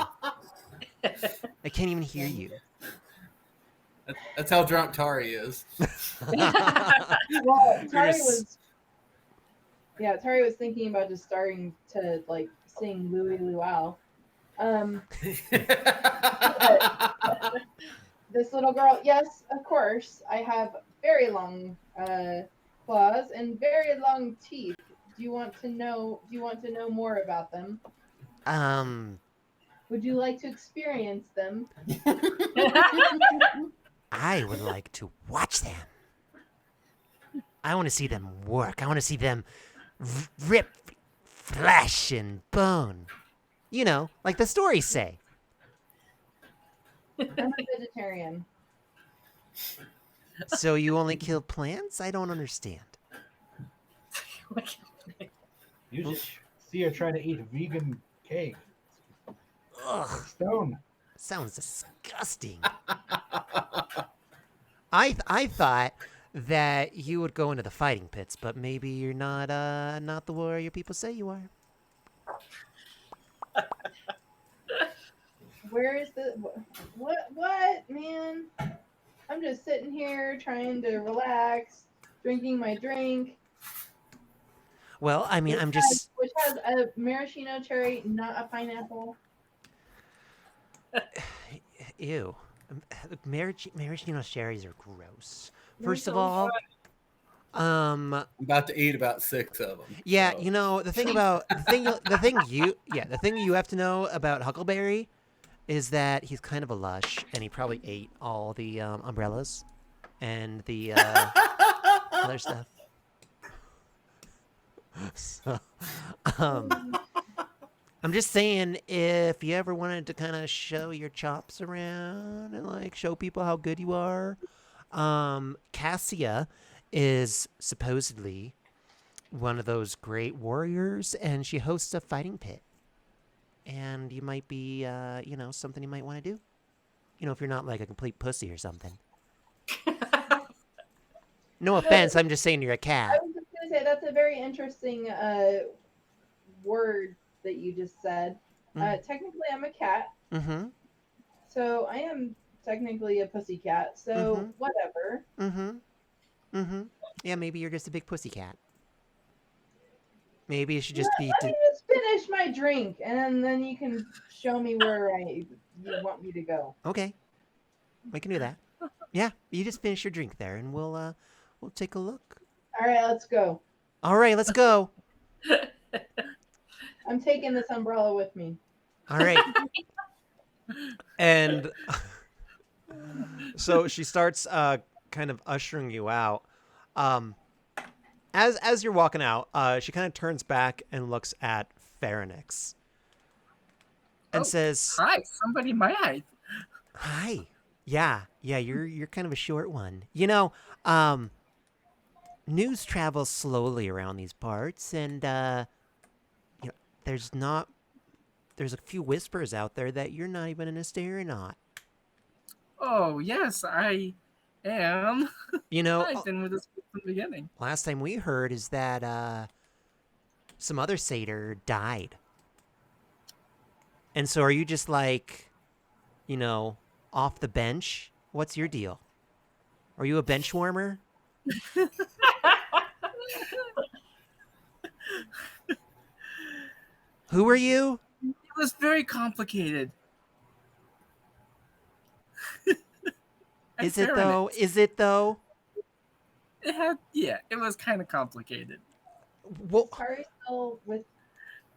I can't even hear you. That's how drunk Tari is. Well, Tari was thinking about just starting to like sing Louie Luau. This little girl, yes, of course, I have very long claws and very long teeth. Do you want to know more about them? Would you like to experience them? I would like to watch them. I want to see them work. I want to see them rip flesh and bone. Like the stories say. I'm a vegetarian. So you only kill plants? I don't understand. You just see her trying to eat a vegan cake. Ugh, Stone. sounds disgusting. I thought that you would go into the fighting pits, but maybe you're not the warrior people say you are. Where is the what man? I'm just sitting here trying to relax, drinking my drink. Well, I mean, Which has a maraschino cherry, not a pineapple. Ew. Maraschino cherries are gross. First of all, I'm about to eat about 6 of them. yeah, so. the thing you have to know about Huckleberry is that he's kind of a lush, and he probably ate all the umbrellas and the other stuff. So, I'm just saying, if you ever wanted to kind of show your chops around and like show people how good you are, Cassia is supposedly one of those great warriors, and she hosts a fighting pit. And you might be, something you might want to do. If you're not like a complete pussy or something. No offense, I'm just saying you're a I cat. was just gonna say that's a very interesting word that you just said. Technically, I'm a cat, Mm-hmm. so I am technically a pussycat. So whatever. Mm-hmm. Mm-hmm. Yeah, maybe you're just a big pussycat. Maybe it should just be. Let me just finish my drink, and then you can show me where you want me to go. Okay, we can do that. Yeah, you just finish your drink there, and we'll take a look. All right, let's go. All right, let's go. I'm taking this umbrella with me. All right. And so she starts kind of ushering you out. As you're walking out, she kind of turns back and looks at Pharynix and says, "Hi, somebody my height." "Hi. Yeah, you're kind of a short one. News travels slowly around these parts, and there's a few whispers out there that you're not even an Asterianaut. Oh yes, I am. I've been with us from the beginning. Last time we heard is that some other satyr died. And so are you just like, off the bench? What's your deal? Are you a bench warmer? Who are you? It was very complicated. Is it though? Is it though? It was kind of complicated. Well, Tari still with.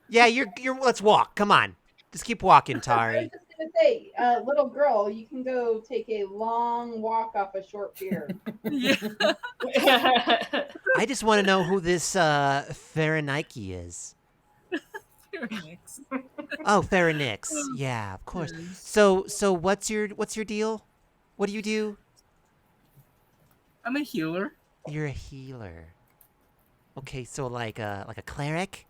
Yeah, you're. Let's walk. Come on, just keep walking, I was Tari. just gonna say, little girl, you can go take a long walk off a short pier. Yeah. I just want to know who this Pharynix is. Pharynix. Oh, Pharynix. Yeah, of course. So what's your deal? What do you do? I'm a healer. You're a healer. Okay, so like a cleric?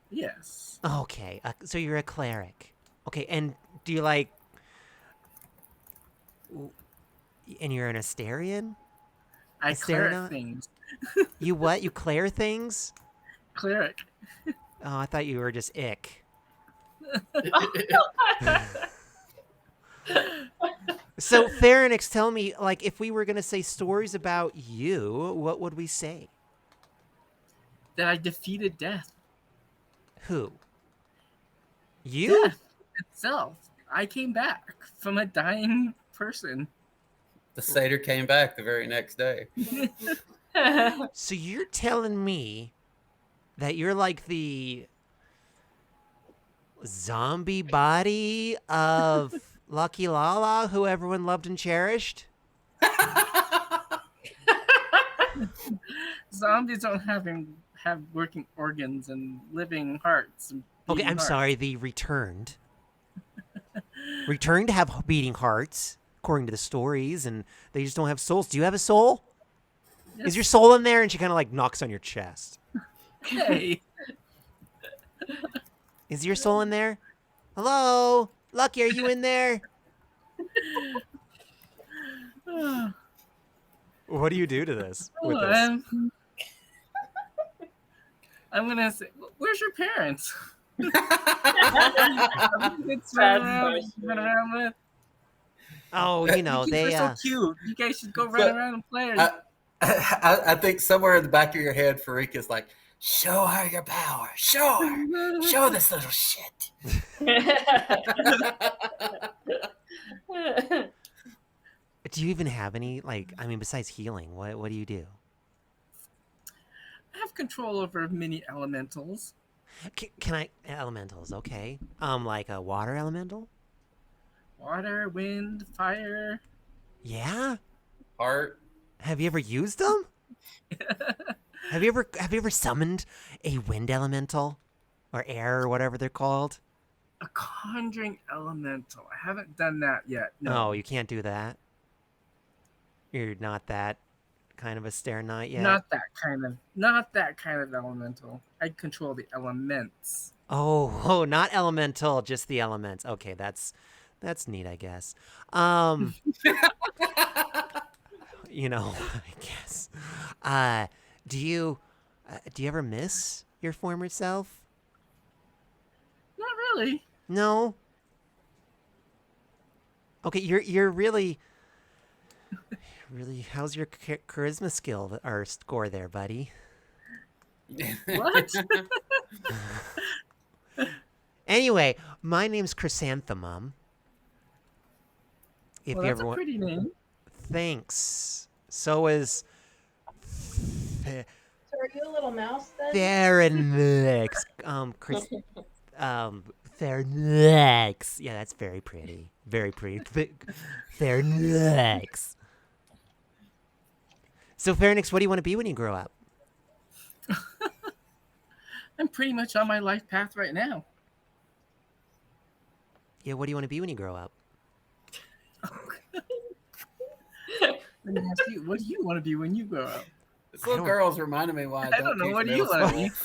Yes. Okay, so you're a cleric. Okay, and do you like... And you're an Asterian? I cleric Asterianaut? things. You what? You cleric things? Cleric. Oh, I thought you were just ick. So, Pharynix, tell me, like, if we were going to say stories about you, what would we say? That I defeated death. Who? You? Death itself. I came back from a dying person. The satyr came back the very next day. So you're telling me that you're like the zombie body of Lucky Lala, who everyone loved and cherished? Zombies don't have working organs and living hearts. And Okay, I'm sorry, the returned. Returned to have beating hearts, according to the stories, and they just don't have souls. Do you have a soul? Yes. Is your soul in there? And she kind of like knocks on your chest. Hey. Is your soul in there? Hello? Lucky, are you in there? What do you do to this? With this? I'm gonna say, where's your parents? Bad run around with. Oh, You they guys are so cute. You guys should go run around and play. I think somewhere in the back of your head, Farik is like, show her your power. Show her. Show this little shit. Do you even have any, besides healing, what do you do? I have control over many elementals. Can I, elementals, okay. Like a water elemental? Water, wind, fire. Yeah? Heart. Have you ever used them? Have you ever summoned a wind elemental? Or air, or whatever they're called? A conjuring elemental. I haven't done that yet. No. Oh, you can't do that? You're not that kind of a Asterianaut yet? Not that kind of elemental. I control the elements. Oh, not elemental, just the elements. Okay, that's neat, I guess. I guess. Do you ever miss your former self? really. No. Okay, you're really. Really, how's your charisma skill or score there, buddy? What? Anyway, my name's Chrysanthemum. If Well, you that's ever a want, pretty name. thanks. So is So are you a little mouse then? Pharynx. Pharynx. Yeah, that's very pretty. Very pretty. Pharynx. So, Pharynx, what do you want to be when you grow up? I'm pretty much on my life path right now. Yeah, what do you want to be when you grow up? Let me ask you, what do you want to be when you grow up? This little girl's reminding me why I don't know. teach What do you middle want to school.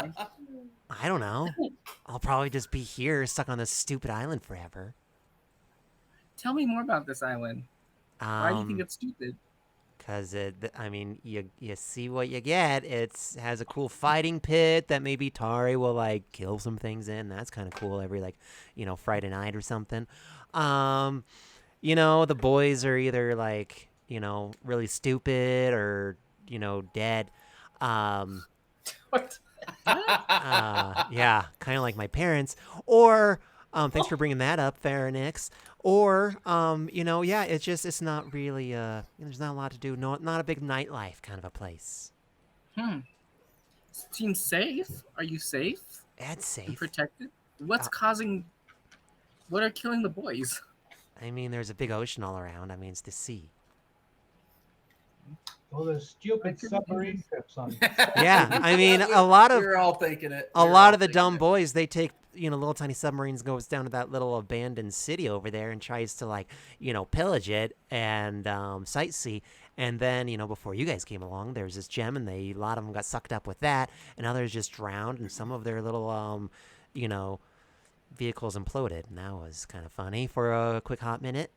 be? I don't know. I'll probably just be here, stuck on this stupid island forever. Tell me more about this island. Why do you think it's stupid? Because you see what you get. It has a cool fighting pit that maybe Tari will like kill some things in. That's kind of cool. Every Friday night or something. The boys are either like really stupid or dead. What? Yeah, kind of like my parents. Or thanks for bringing that up, Pharynx. Or it's not really there's not a lot to do. No, not a big nightlife kind of a place. Seems safe. Are you safe? That's safe. And protected? What are killing the boys? I mean, there's a big ocean all around. I mean, it's the sea. Well, those stupid submarine trips on. Yeah, I mean, a lot of We're all thinking it. a lot of the dumb boys, they take little tiny submarines, goes down to that little abandoned city over there and tries to pillage it and sightsee. And then before you guys came along, there's this gem, and a lot of them got sucked up with that, and others just drowned, and some of their little vehicles imploded. And that was kind of funny for a quick hot minute.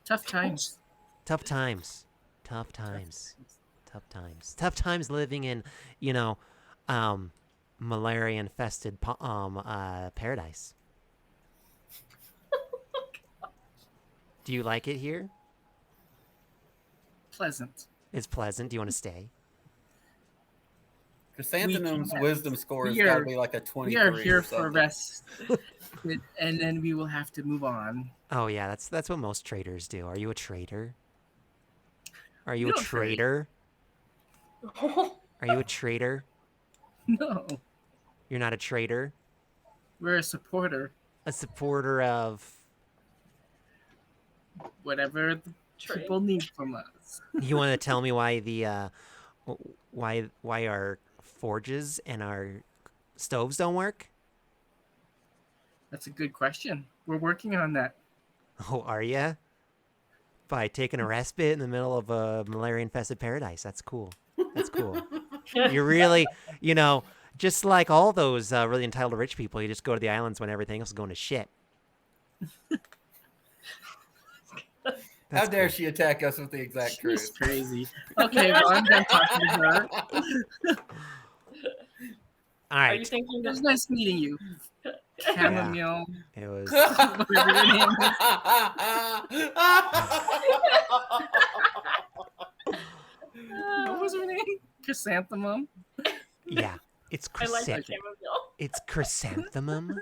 Tough times. Tough times. Tough times. Tough times. Tough times living in, malaria-infested paradise. Do you like it here? Pleasant. It's pleasant. Do you want to stay? Chrysanthemum's wisdom score has got to be like a 23. We are here or something. for rest, and then we will have to move on. Oh yeah, that's what most traders do. Are you a trader? Are you We a don't trade. trader? Are you a trader? No, You're not a trader? we're a supporter. A supporter of... Whatever the people need from us. You want to tell me why the why our forges and our stoves don't work? That's a good question. We're working on that. Oh, are ya? By taking a respite in the middle of a malaria-infested paradise. That's cool. That's cool. You're really, just like all those really entitled rich people, you just go to the islands when everything else is going to shit. How dare she attack us with the exact She's truth? crazy. Okay, well, I'm done talking to her. All Are you right. thinking It was that nice meeting you. Chamomile. It was... Whatever your name is. What was her name? Chrysanthemum? Yeah. It's I like that chrysanthemum. chamomile. It's chrysanthemum.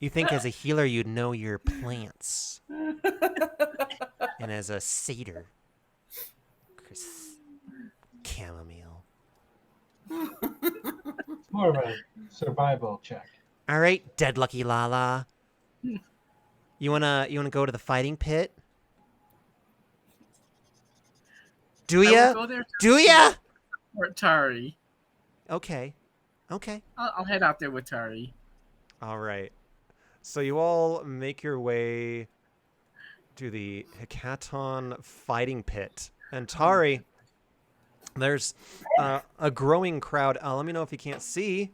You think as a healer you'd know your plants. And as a satyr, chamomile. It's more of a survival check. All right, dead lucky Lala. You wanna go to the fighting pit? Do I will ya? go there to Do ya? support Tari. Okay. Okay. I'll head out there with Tari. All right. So you all make your way to the Hekaton fighting pit. And Tari, there's a growing crowd. Let me know if you can't see.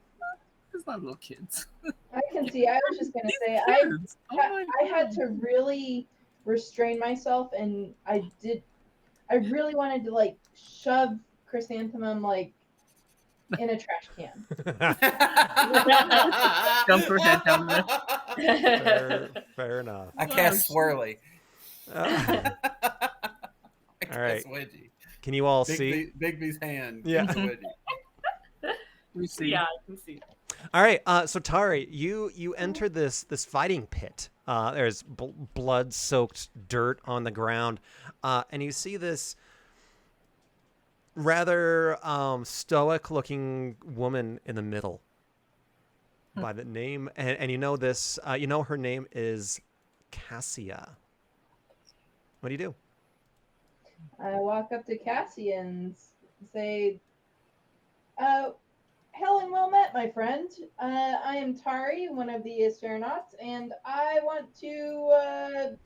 It's not little kids. I can see. I was just gonna say Kids. Oh my I had to really restrain myself, and I really wanted to shove Chrysanthemum in a trash can. Jump her head down there. Fair enough. I cast Swirly. Uh, I cast right. Wedgie. can you all see? Big B's hand. Yeah. Cast Wedgie. We see. Yeah, I can see. All right, so Tari, you enter this fighting pit. There's blood-soaked dirt on the ground, and you see this rather stoic-looking woman in the middle by the name, and you know this. You know her name is Cassia. What do you do? I walk up to Cassie and say, Helen, well met, my friend. I am Tari, one of the astronauts, and I want to.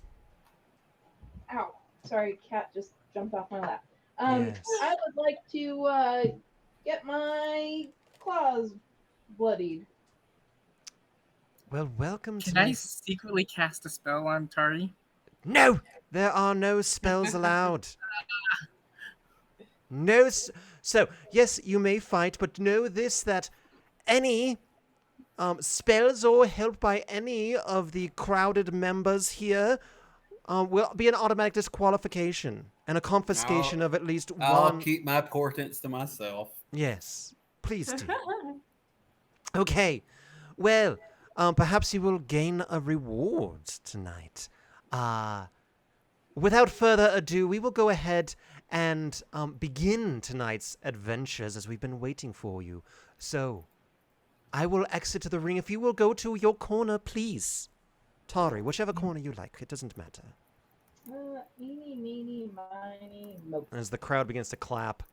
Ow. Sorry, cat just jumped off my lap. Yes. I would like to get my claws bloodied. Well, welcome Can to. I secretly cast a spell on Tari? No, there are no spells allowed. No. So, yes, you may fight, but know this, that any spells or help by any of the crowded members here will be an automatic disqualification and a confiscation of at least I'll one. keep my portents to myself. Yes, please do. Okay, well, perhaps you will gain a reward tonight. Without further ado, we will go ahead and begin tonight's adventures as we've been waiting for you. So, I will exit to the ring. If you will go to your corner, please. Tari, whichever corner you like. It doesn't matter. Eeny, meeny, miny, moe. As the crowd begins to clap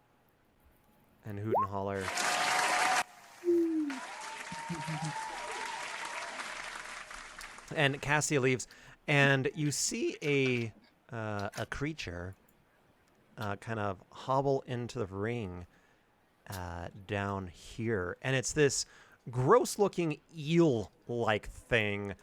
and hoot and holler. And Cassia leaves, and you see a creature kind of hobble into the ring down here, and it's this gross-looking eel-like thing.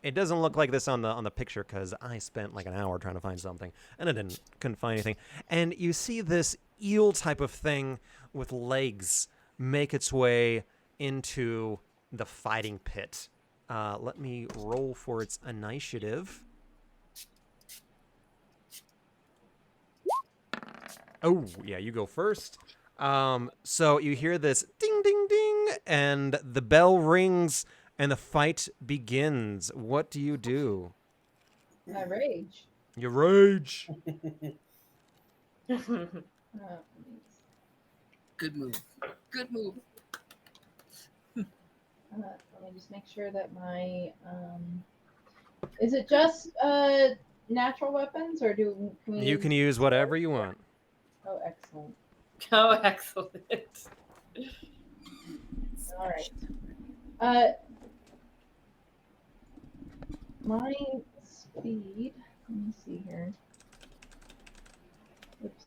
It doesn't look like this on the picture because I spent like an hour trying to find something, and I couldn't find anything. And you see this eel type of thing with legs make its way into the fighting pit. Let me roll for its initiative. Oh, yeah, you go first. So you hear this ding, ding, ding, and the bell rings, and the fight begins. What do you do? I rage. You rage. Good move. Good move. Let me just make sure that my is it just natural weapons, or can we? You can use whatever you want. Oh, excellent. Oh, excellent. All right. My speed. Let me see here. Oops.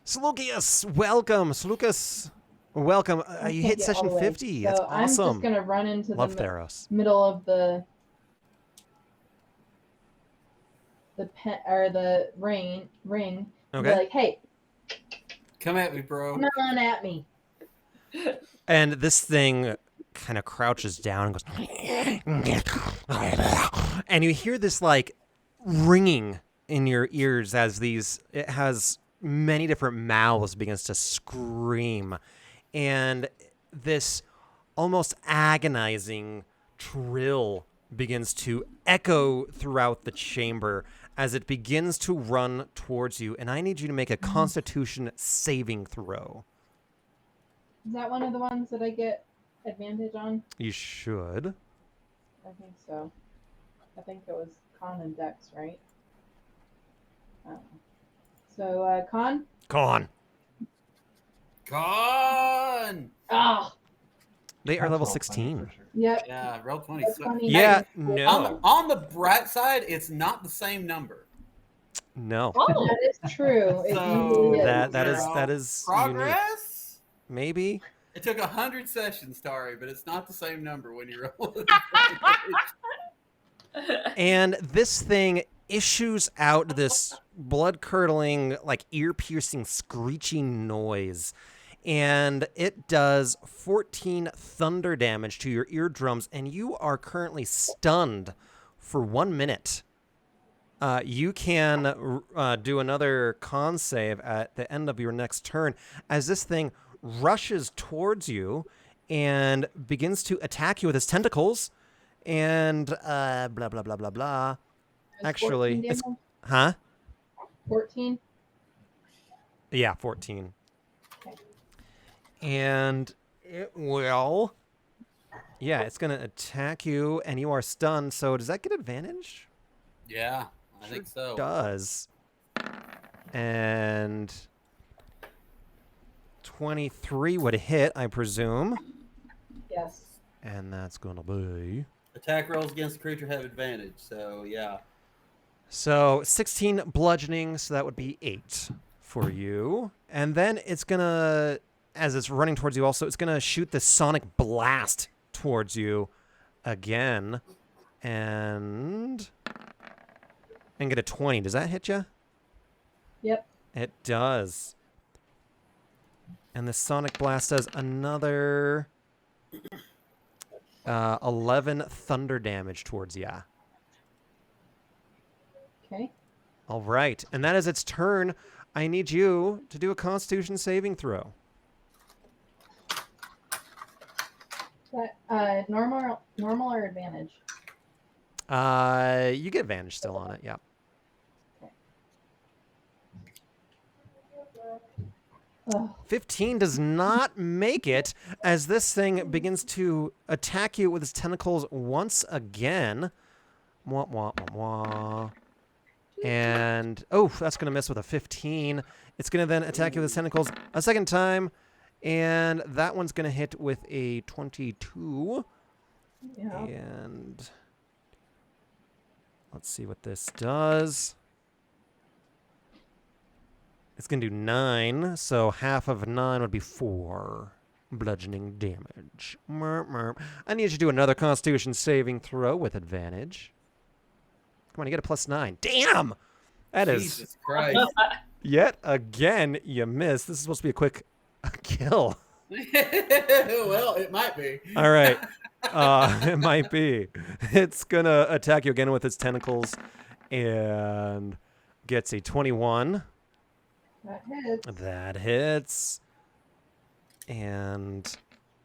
Slukius, welcome. Slukius, welcome. I You can't hit get all session the way, 50. so That's I'm awesome. just gonna run into Love the Theros. middle of the pen or the ring. And Okay. be like, hey, Come at me, bro. come on at me. And this thing kind of crouches down and goes, and you hear this like ringing in your ears as it has many different mouths begins to scream, and this almost agonizing trill begins to echo throughout the chamber as it begins to run towards you, and I need you to make a Constitution saving throw. Is that one of the ones that I get advantage on? You should. I think so. I think it was Con and Dex, right? So, Con? Con. Gone. Ah! They are That's level all 16. for sure. Yep. Yeah, roll 20. That's funny. Yeah, Hey, no. On the bright side, it's not the same number. No. Oh, That is true. It So usually is. That is unique. progress. Maybe. It took 100 sessions, Tari, but it's not the same number when you roll. And this thing, issues out this blood-curdling, like ear-piercing, screeching noise. And it does 14 thunder damage to your eardrums, and you are currently stunned for 1 minute. You can do another con save at the end of your next turn as this thing rushes towards you and begins to attack you with its tentacles. And blah, blah, blah, blah, blah. Actually, 14 it's... damage? Huh? 14? Yeah, 14. Okay. And it will... Yeah, it's going to attack you, and you are stunned. So does that get advantage? Yeah, I think so. Does. And 23 would hit, I presume. Yes. And that's going to be... Attack rolls against the creature have advantage, so yeah. So 16 bludgeoning, so that would be 8 for you. And then it's going to, as it's running towards you also, it's going to shoot the sonic blast towards you again. And get a 20. Does that hit you? Yep. It does. And the sonic blast does another 11 thunder damage towards you. Okay. All right. And that is its turn. I need you to do a Constitution saving throw. Normal or advantage? You get advantage still on it. Yeah. Ugh. 15 does not make it as this thing begins to attack you with its tentacles once again. Wah, wah, wah, wah. And, oh, that's going to miss with a 15. It's going to then attack you with its tentacles a second time. And that one's going to hit with a 22. Yeah. And let's see what this does. It's going to do 9, so half of 9 would be 4 bludgeoning damage. Merp, merp. I need you to do another Constitution saving throw with advantage. Come on, you get a +9. Damn! That is... Jesus Christ. Yet again, you miss. This is supposed to be a quick kill. Well, it might be. All right. It might be. It's going to attack you again with its tentacles and gets a 21. That hits. That hits. And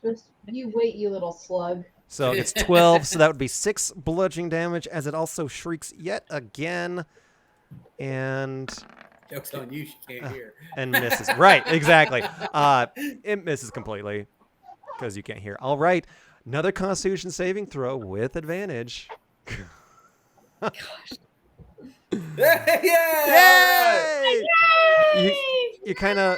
Just you wait, you little slug. so it's 12, so that would be 6 bludgeoning damage as it also shrieks yet again and Joke's on you, she can't hear. and misses. Right, exactly. It misses completely because you can't hear. All right. Another Constitution saving throw with advantage. Yeah! Yay! You kind of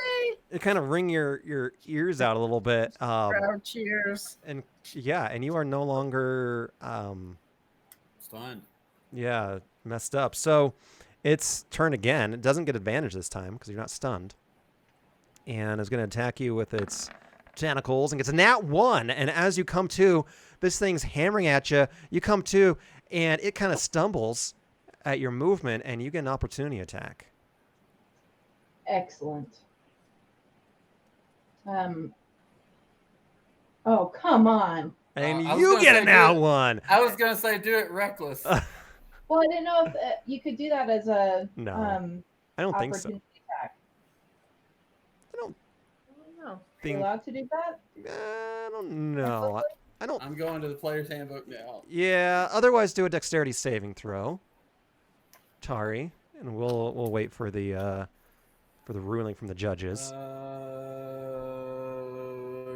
wring your ears out a little bit. Crowd cheers. And yeah, and you are no longer Stunned. yeah, messed up. So its turn again. It doesn't get advantage this time because you're not stunned. And is going to attack you with its tentacles and gets a nat 1. And as you come to, this thing's hammering at you. You come to, and it kind of stumbles at your movement, and you get an opportunity attack. Excellent. Oh, come on. And I was you gonna get say a nat do it. 1. I was going to say do it reckless. Well, I didn't know if you could do that as a No, I don't think so. opportunity attack. I don't Are you think. allowed to do that? I don't know. I don't. I'm going to the player's handbook now. Yeah. Otherwise, do a dexterity saving throw, Tari, and we'll wait for the ruling from the judges.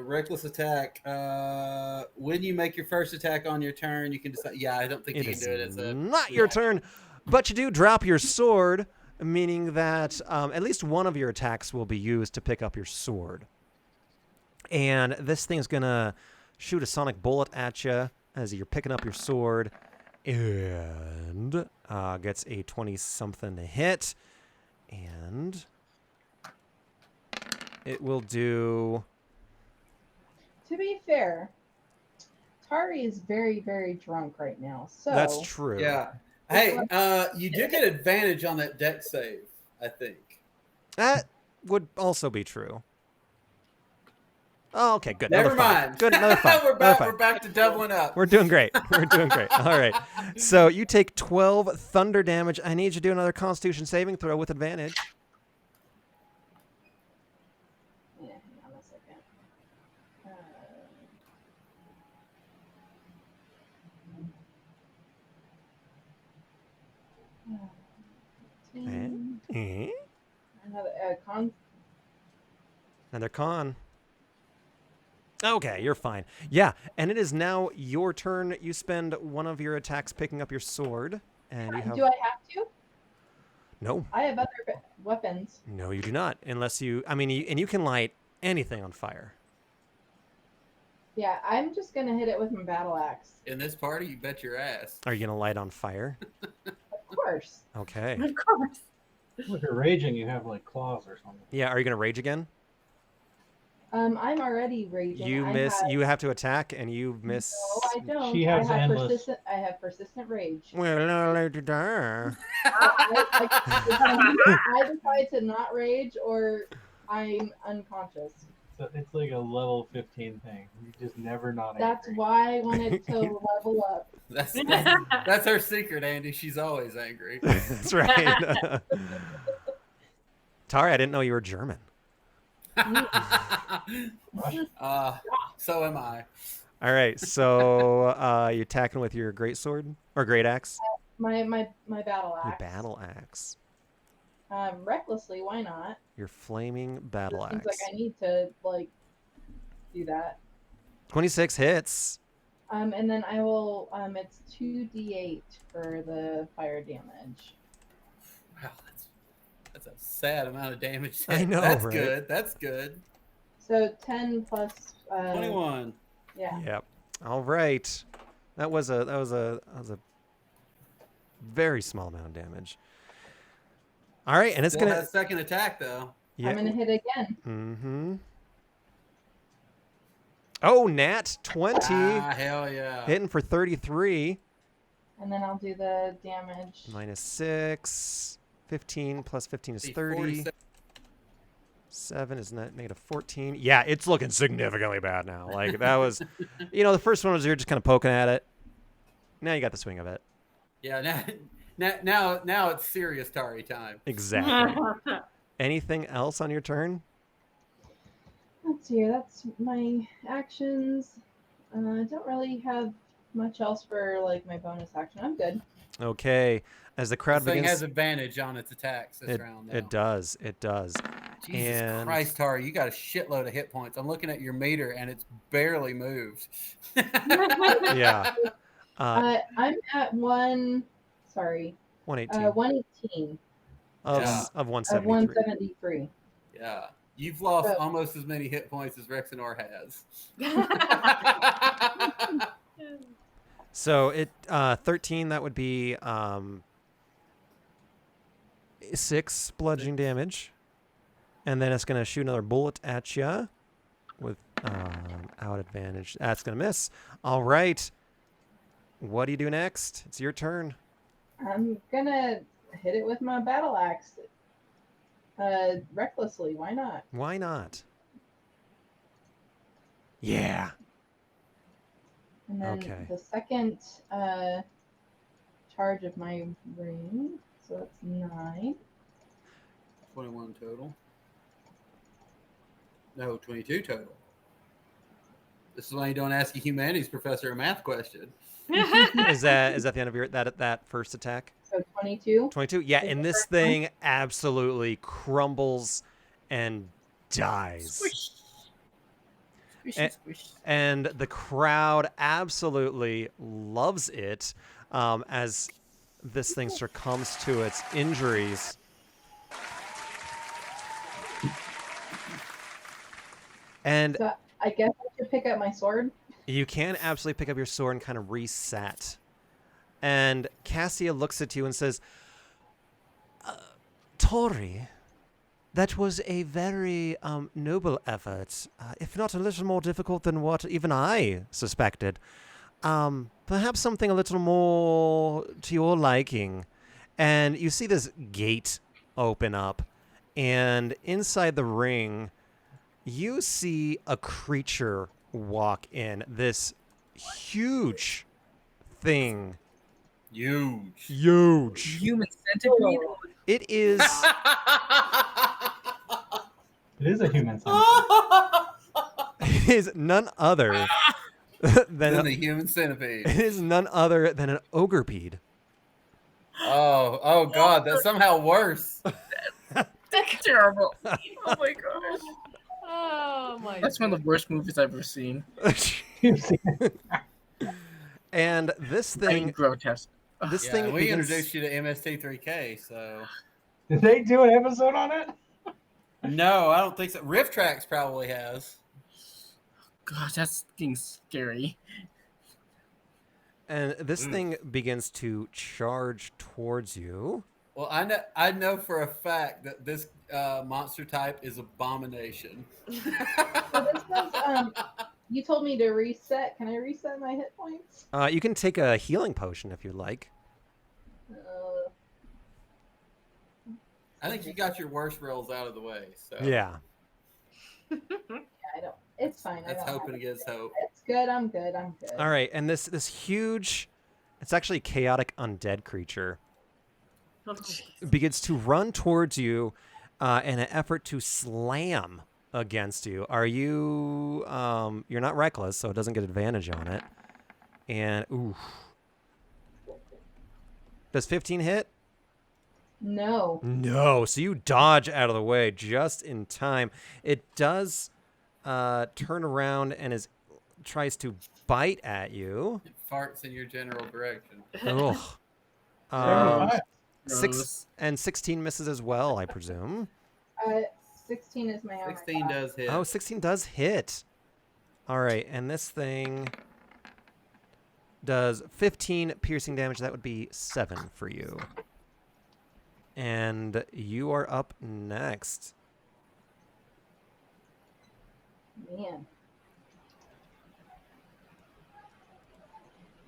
Reckless attack. When you make your first attack on your turn, you can decide. Yeah, I don't think you can do it as a. Not your turn, but you do drop your sword, meaning that at least one of your attacks will be used to pick up your sword. And this thing's gonna shoot a sonic bullet at you as you're picking up your sword, and gets a 20-something to hit, and it will do. To be fair, Tari is very, very drunk right now. So That's true. Yeah. Hey, you do get advantage on that deck save, I think. That would also be true. Oh, okay, good. Never Another five. mind. Good, another five. we're Another back. five. We're back to doubling up. We're doing great. We're doing great. All right. So you take 12 thunder damage. I need you to do another Constitution saving throw with advantage. Yeah, hang on a second. Eh? Another con. Another con. Okay, you're fine. Yeah, and it is now your turn. You spend one of your attacks picking up your sword, and you have. Do I have to? No. I have other weapons. No, you do not. Unless you. I mean, and you can light anything on fire. Yeah, I'm just gonna hit it with my battle axe. In this party, you bet your ass. Are you gonna light on fire? Of course. Okay. Of course. If you're raging, you have like claws or something. Yeah. Are you gonna rage again? I'm already raging. You miss. You have to attack, and you miss. No, I don't. She has I have endless- I have persistent rage. Well, I die. I decide to not rage, or I'm unconscious. So it's like a level 15 thing. You just never not That's angry. why I wanted to level up. That's her secret, Andy. She's always angry. That's right. Tari, I didn't know you were German. So am I. All right, so you attacking with your great sword or great axe? My battle Your axe. battle axe. Recklessly, why not? Your flaming battle Seems axe. like I need to do that. 26 hits. And then I will. It's 2d8 for the fire damage. Wow, that's a sad amount of damage. I know, That's right? good. That's good. So 10 plus. 21. Yeah. Yep. All right. That was a very small amount of damage. All right, and it's Still gonna. has second attack though. Yeah. I'm gonna hit again. Mm-hmm. Oh, nat 20. Ah, hell yeah. Hitting for 33. And then I'll do the damage. Minus 6. 15 plus 15 is See, 30. 47. 7 is negative 14. Yeah, it's looking significantly bad now. Like, that was, the first one was you're just kind of poking at it. Now you got the swing of it. Yeah, now it's serious Tari time. Exactly. Anything else on your turn? Let's see here. That's my actions. I don't really have much else for my bonus action. I'm good. Okay. As the crowd This thing begins. has advantage on its attacks this round. Now. It does. It does. Jesus And- Christ, Tari, you got a shitload of hit points. I'm looking at your meter and it's barely moved. Yeah. I'm at 118 118 of Yeah. 173. 173. Yeah. You've lost So- almost as many hit points as Rexenor has. So it 13, that would be 6 bludgeoning damage. And then it's going to shoot another bullet at you with out advantage. That's going to miss. All right. What do you do next? It's your turn. I'm gonna hit it with my battle axe. Recklessly. Why not? Why not? Yeah. And then Okay. the second charge of my ring. So that's 9. 21 total. No, 22 total. This is why you don't ask a humanities professor a math question. Is that the end of your that first attack? So 22. 22. Yeah, Is and the this first one? thing absolutely crumbles and dies. Squish. Squishy, Eh, squish. And the crowd absolutely loves it as this thing succumbs to its injuries. And So I guess I should pick up my sword. you can absolutely pick up your sword and kind of reset. And Cassia looks at you and says, Tori, that was a very noble effort, if not a little more difficult than what even I suspected. perhaps something a little more to your liking. And you see this gate open up, and inside the ring, you see a creature walk in. This huge thing. Huge. Huge. Human centipede. It is. It is a human centipede. It is none other Then the human centipede. It is none other than an ogre-pede. Oh God, that's somehow worse. That's terrible. Oh my gosh. Oh my. That's one of the worst movies I've ever seen. And this I mean, thing, grotesque. this Yeah, thing we begins- introduced you to MST3K, so. Did they do an episode on it? No, I don't think so. Rift Tracks probably has. God, that's getting scary. And this thing begins to charge towards you. Well, I know for a fact that this monster type is Abomination. So this was, you told me to reset. Can I reset my hit points? You can take a healing potion if you'd like. I think you got your worst rolls out of the way. So Yeah. Yeah, I don't. It's fine. That's I don't hope have against hope. It's good. I'm good. I'm good. All right, and this huge, it's actually chaotic undead creature begins to run towards you in an effort to slam against you. Are you? You're not reckless, so it doesn't get advantage on it. And ooh, does 15 hit? No. No. So you dodge out of the way just in time. It does turn around and tries to bite at you. It farts in your general direction. Ugh. Right. 16 misses as well, I presume. 16 is my armor 16 class. does hit. Oh, 16 does hit. All right, and this thing does 15 piercing damage. That would be 7 for you. And you are up next. Man.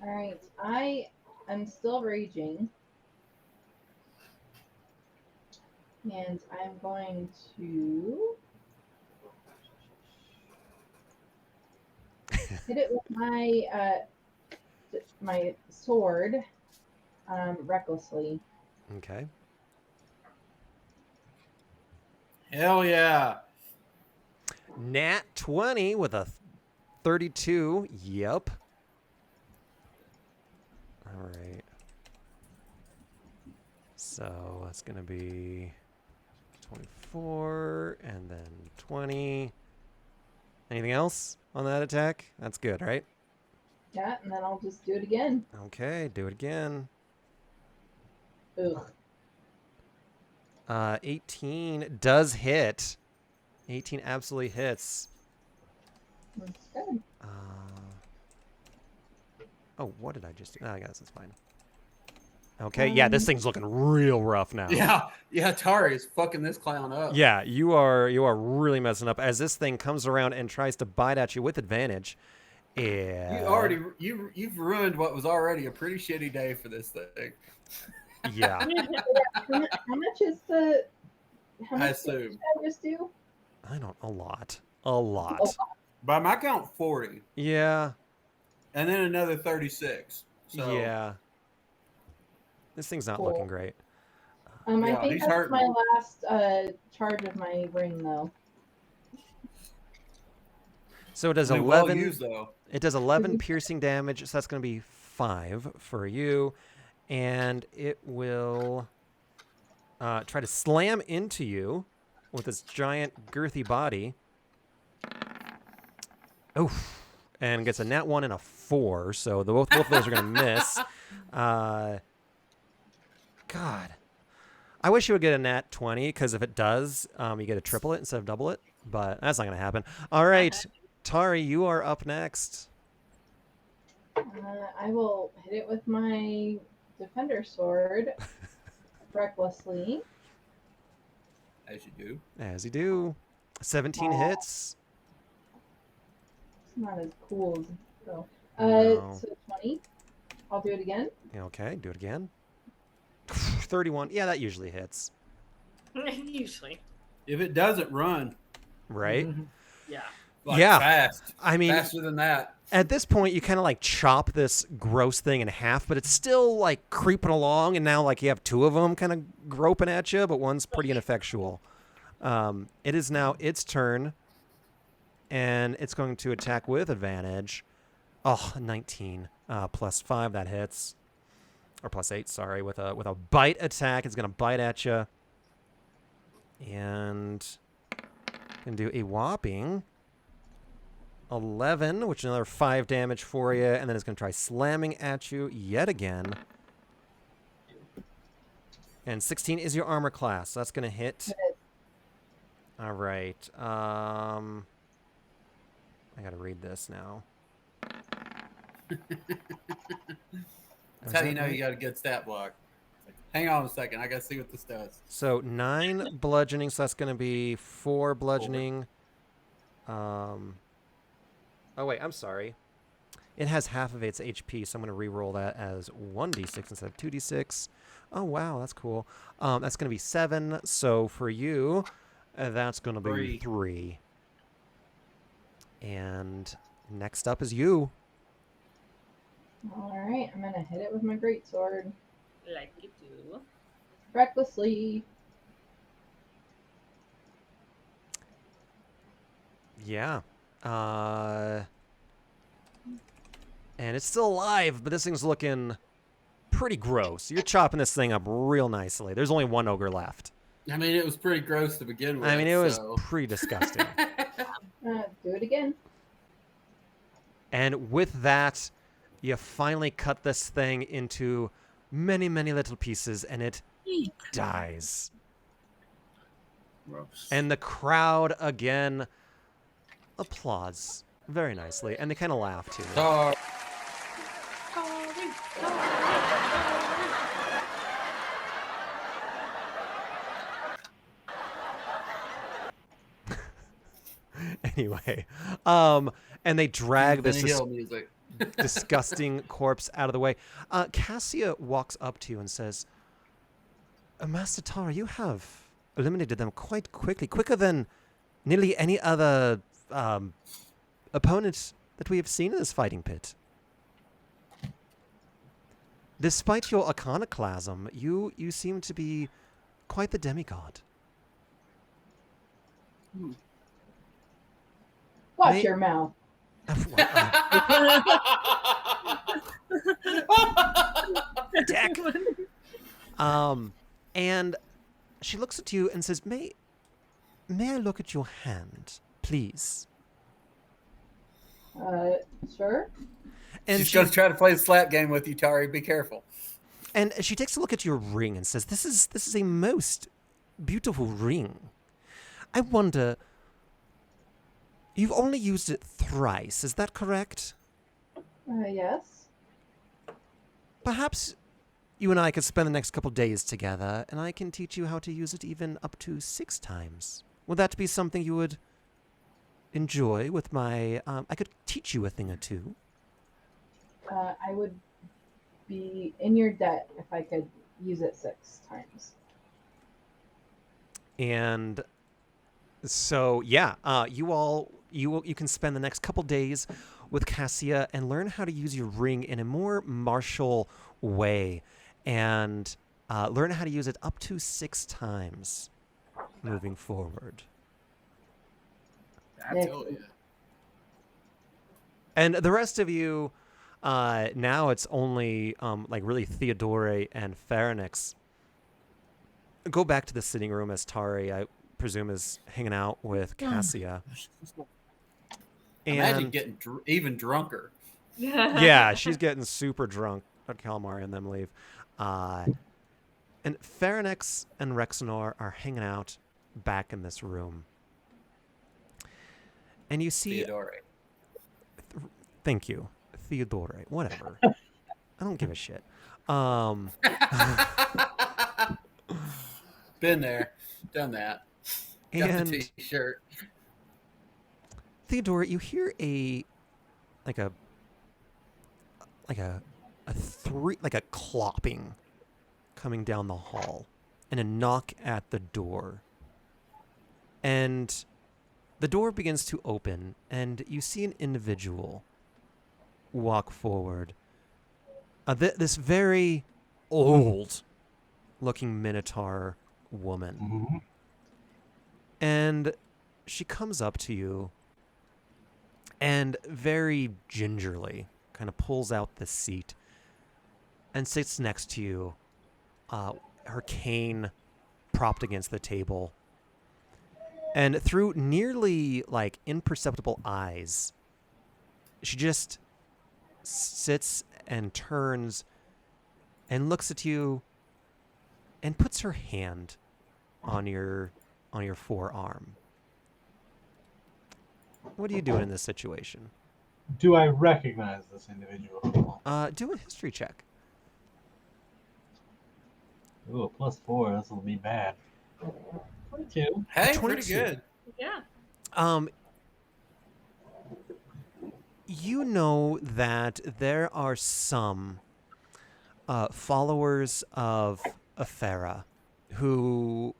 All right. I am still raging. And I'm going to hit it with my sword recklessly. Okay. Hell yeah. Nat 20 with a 32. Yep. All right. So that's going to be 24 and then 20. Anything else on that attack? That's good, right? Yeah, and then I'll just do it again. Okay, do it again. Ugh. 18 does hit. 18 absolutely hits. That's good. Oh, what did I just do? I guess it's fine. Okay, yeah, this thing's looking real rough now. Yeah, Tari is fucking this clown up. Yeah, you are really messing up as this thing comes around and tries to bite at you with advantage. Yeah. You've ruined what was already a pretty shitty day for this thing. Yeah. How much is the? How I much assume. did I just do? I don't. A lot. A lot. By my count, 40, Yeah. and then another 36. So Yeah. This thing's not Cool. looking great. I Yeah, think he's that's hurting. my last charge of my ring, though. So it does I mean, well 11. used, though. It does 11 piercing damage, so that's going to be 5 for you. And it will try to slam into you with its giant, girthy body. Oof. And gets a nat 1 and a 4, so both of those are going to miss. God. I wish you would get a nat 20, because if it does, you get a triple it instead of double it. But that's not going to happen. All right. Tari, you are up next. I will hit it with my defender sword recklessly. As you do. As you do. 17 hits. It's not as cool as so. No. So 20. I'll do it again. Okay, do it again. 31. Yeah, that usually hits. Usually. If it doesn't run, Right? Yeah. like Yeah. fast, I mean, faster than that. at this point, you kind of like chop this gross thing in half, but it's still like creeping along, and now like you have two of them kind of groping at you, but one's pretty ineffectual. It is now its turn, and it's going to attack with advantage. Oh, 19 plus 5, that hits. Or plus 8, sorry, with a bite attack. It's going to bite at you. And can do a whopping 11, which is another 5 damage for you, and then it's going to try slamming at you yet again. And 16 is your armor class, so that's going to hit. All right. I got to read this now. That's how you know you got a good stat block. It's like, hang on a second, I got to see what this does. So 9 bludgeoning, so that's going to be 4 bludgeoning. Oh, wait, I'm sorry. It has half of its HP, so I'm going to re-roll that as 1d6 instead of 2d6. Oh, wow, that's cool. That's going to be 7, so for you, that's going to be 3. And next up is you. All right, I'm gonna hit it with my greatsword Like you do. recklessly. Yeah. And it's still alive, but this thing's looking pretty gross. You're chopping this thing up real nicely. There's only one ogre left. I mean, it was pretty gross to begin with. I mean, it was so. pretty disgusting. Do it again. And with that, you finally cut this thing into many, many little pieces, and it dies. Gross. And the crowd, again, applauds very nicely, and they kind of laugh, too. Sorry. Anyway, and they drag this music. disgusting corpse out of the way. Cassia walks up to you and says, Master Tara, you have eliminated them quite quickly, quicker than nearly any other opponent that we have seen in this fighting pit. Despite your iconoclasm, you seem to be quite the demigod. Watch your mouth. Dick. And she looks at you and says, May I look at your hand, please? Sure. And She's going to try to play the slap game with you, Tari. Be careful. And she takes a look at your ring and says, This is a most beautiful ring. I wonder, you've only used it thrice, is that correct? Yes. Perhaps you and I could spend the next couple days together, and I can teach you how to use it even up to 6 times. Would that be something you would enjoy with my... I could teach you a thing or two. I would be in your debt if I could use it 6 times. And so, yeah, you can spend the next couple days with Cassia and learn how to use your ring in a more martial way, and learn how to use it up to 6 times moving forward. I tell you. And the rest of you, now it's only like really Theodore and Pharynix. Go back to the sitting room as Tari, I presume, is hanging out with Cassia. Imagine getting even drunker. Yeah, she's getting super drunk. Calamari and them leave. And Pharynix and Rexenor are hanging out back in this room. And you see... Theodore. Thank you. Theodore. Whatever. I don't give a shit. Been there. Done that. Got And the t-shirt. Theodore, you hear a like a three, like a clopping coming down the hall, and a knock at the door. And the door begins to open, and you see an individual walk forward. This very old-looking Minotaur woman. Mm-hmm. And she comes up to you and very gingerly kind of pulls out the seat and sits next to you, her cane propped against the table. And through nearly like imperceptible eyes, she just sits and turns and looks at you and puts her hand on your forearm. What are you doing in this situation? Do I recognize this individual? Do a history check. Ooh, +4. This will be bad. 22. Hey, 22. pretty good. Yeah. You know that there are some followers of Aphera who,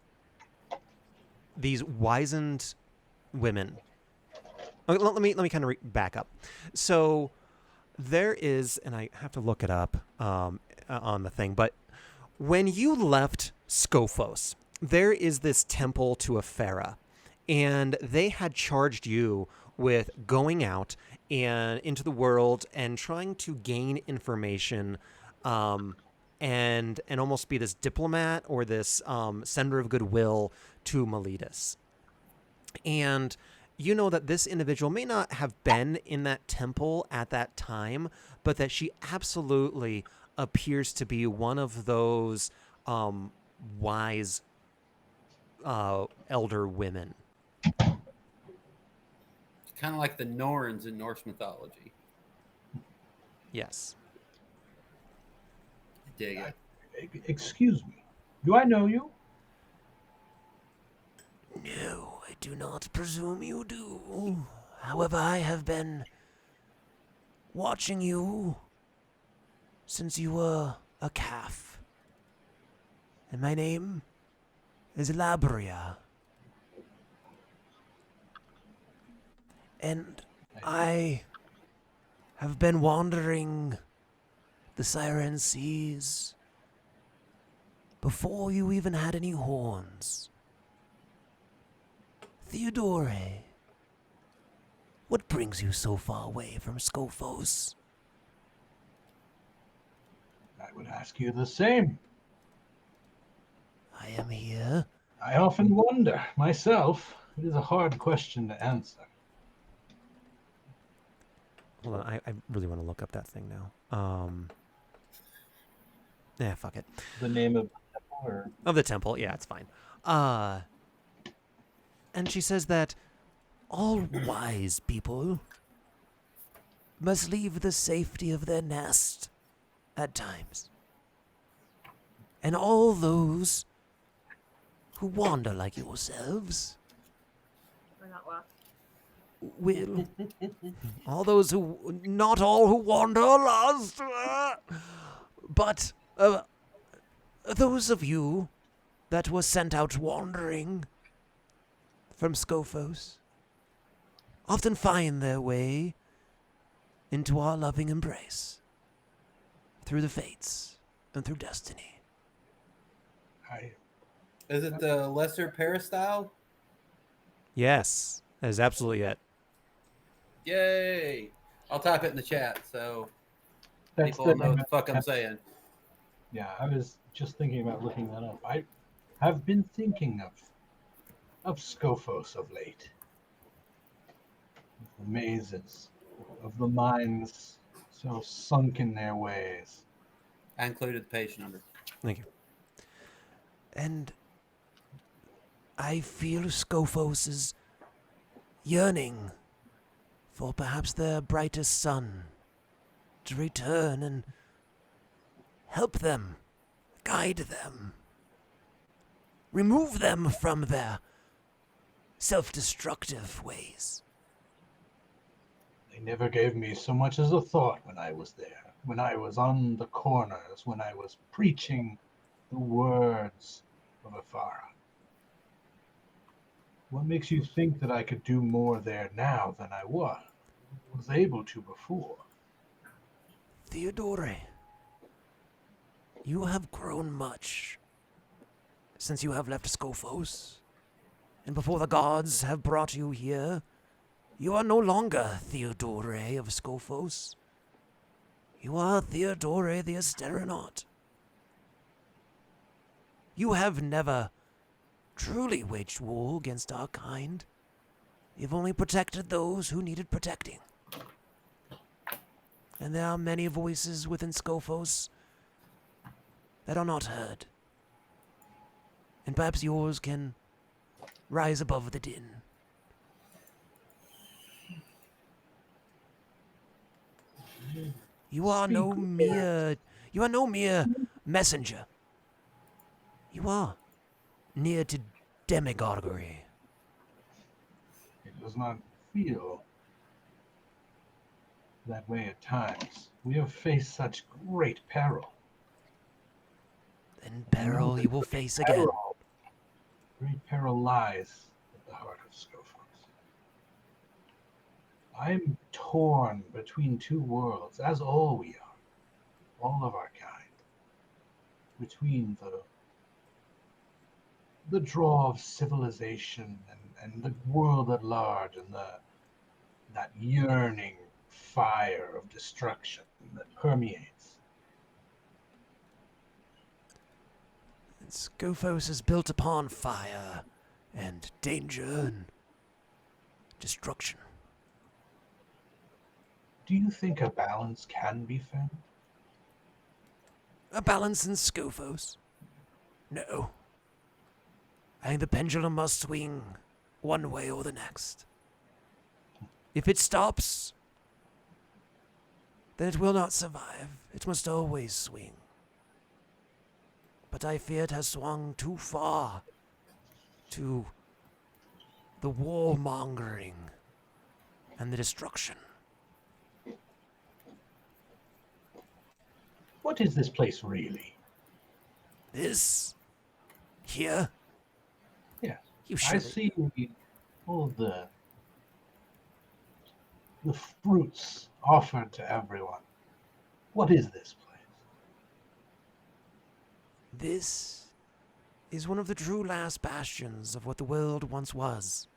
these wizened women. Okay, let me kind of back up. So there is, and I have to look it up on the thing, but when you left Scophos, there is this temple to Aphera, and they had charged you with going out and into the world and trying to gain information, and almost be this diplomat or this sender of goodwill to Miletus. And you know that this individual may not have been in that temple at that time, but that she absolutely appears to be one of those wise elder women. Kind of like the Norns in Norse mythology. Yes. Dig it. Excuse me. Do I know you? No, I do not presume you do. However, I have been watching you since you were a calf. And my name is Labria. And I have been wandering the Siren Seas before you even had any horns. Theodore, what brings you so far away from Scophos? I would ask you the same. I am here. I often wonder myself. It is a hard question to answer. Hold on, I really want to look up that thing now. Yeah, fuck it. The name of the temple, or Of the temple, yeah, it's fine. And she says that all wise people must leave the safety of their nest at times. And all those who wander like yourselves We're not lost. will. All those who, not all who wander are lost, but those of you that were sent out wandering from Scophos often find their way into our loving embrace through the fates and through destiny. Is it the lesser peristyle? Yes, that is absolutely it. Yay! I'll type it in the chat so that's people the know name what the of fuck the I'm temple. saying. Yeah, I was just thinking about looking that up. I have been thinking of Scophos of late. Of the mazes, of the minds so sunk in their ways. I included the page number. Thank you. And I feel Scophos' yearning for perhaps their brightest sun to return and help them, guide them, remove them from their self-destructive ways. They never gave me so much as a thought when I was there. when I was on the corners, when I was preaching the words of Afara. What makes you think that I could do more there now than I was able to before? Theodore, you have grown much since you have left Scophos. And before the gods have brought you here, you are no longer Theodore of Scophos. You are Theodore the Astronaut. You have never truly waged war against our kind. You've only protected those who needed protecting. And there are many voices within Scophos that are not heard. And perhaps yours can rise above the din. You are no mere messenger. You are near to demagoguery. It does not feel that way at times. We have faced such great peril. And peril you will face again. Great peril lies at the heart of Scophos. I'm torn between two worlds, as all we are, all of our kind. Between the draw of civilization and the world at large, and that yearning fire of destruction that permeates. And Scophos is built upon fire and danger and destruction. Do you think a balance can be found? A balance in Scophos? No. I think the pendulum must swing one way or the next. If it stops, then it will not survive. It must always swing. But I fear it has swung too far to the warmongering and the destruction. What is this place really? This? Here? Yes. You I should. see all the fruits offered to everyone. What is this place? This is one of the true last bastions of what the world once was.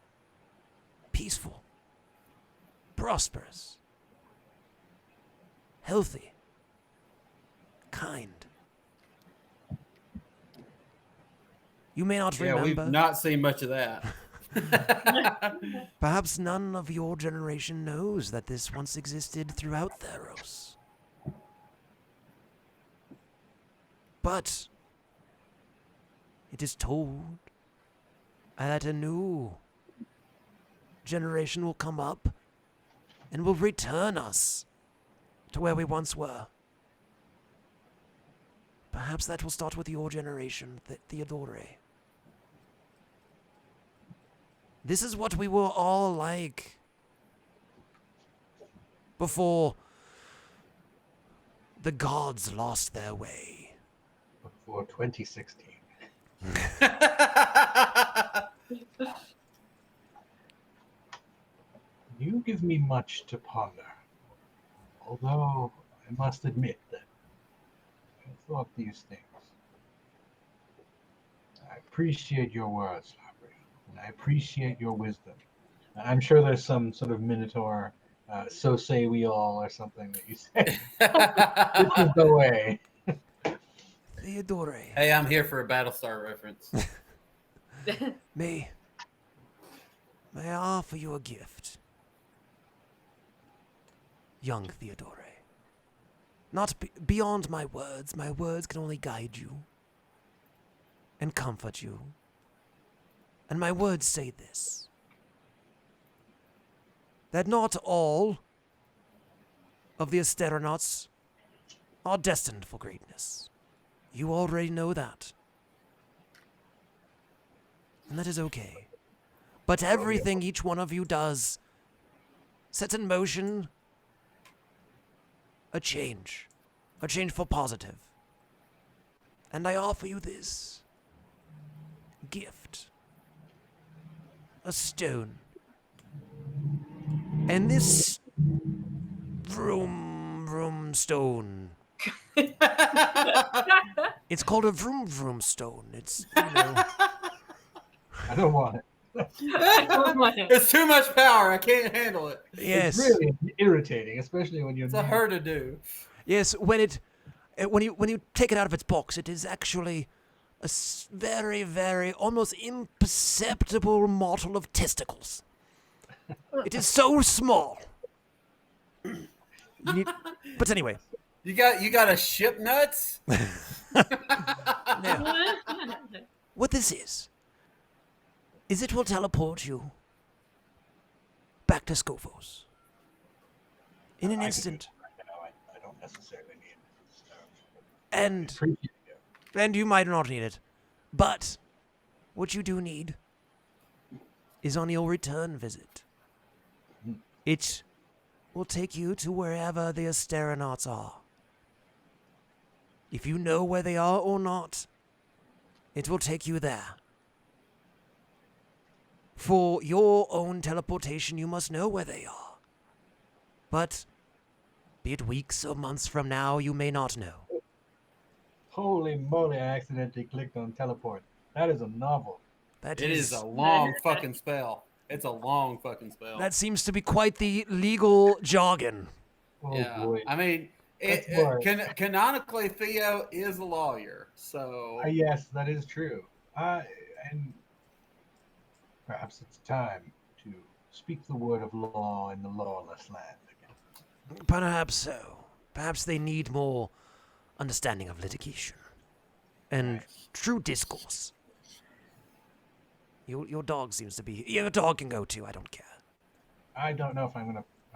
Peaceful. Prosperous. Healthy. Kind. You may not Yeah, remember. we've not seen much of that. Perhaps none of your generation knows that this once existed throughout Theros. But it is told that a new generation will come up and will return us to where we once were. Perhaps that will start with your generation, Theodore. This is what we were all like before the gods lost their way. Before 2016. You give me much to ponder. Although I must admit that I thought these things. I appreciate your words, Labry, and I appreciate your wisdom. I'm sure there's some sort of Minotaur, so say we all, or something that you say. This is the way. Theodore, Hey, I'm here for a Battlestar reference. may I offer you a gift? Young Theodore. Not beyond my words. My words can only guide you and comfort you. And my words say this: that not all of the Asteronauts are destined for greatness. You already know that. And that is okay. But everything each one of you does sets in motion a change a change for positive. And I offer you this gift. A stone. And this vroom stone. It's called a vroom stone. It's, I don't want it. It's too much power. I can't handle it. yes. It's really irritating, especially when you're. It's a her to do. Yes, when you take it out of its box, it is actually a very, very, almost imperceptible model of testicles. It is so small. But anyway. You got a ship nuts? Now, what this is it will teleport you back to Skofos. In an instant. I don't necessarily need it. And Appreciate it. And you might not need it. But what you do need is on your return visit. It will take you to wherever the Asteronauts are. If you know where they are or not, it will take you there. For your own teleportation, you must know where they are. But be it weeks or months from now, you may not know. Holy moly, I accidentally clicked on teleport. That is a novel. It is a long fucking spell. It's a long fucking spell. That seems to be quite the legal jargon. Oh yeah. boy. I mean, canonically, Theo is a lawyer, so Yes, that is true. And perhaps it's time to speak the word of law in the lawless land again. Perhaps so. Perhaps they need more understanding of litigation and true discourse. Your dog seems to be. Your dog can go too. I don't care. I don't know if I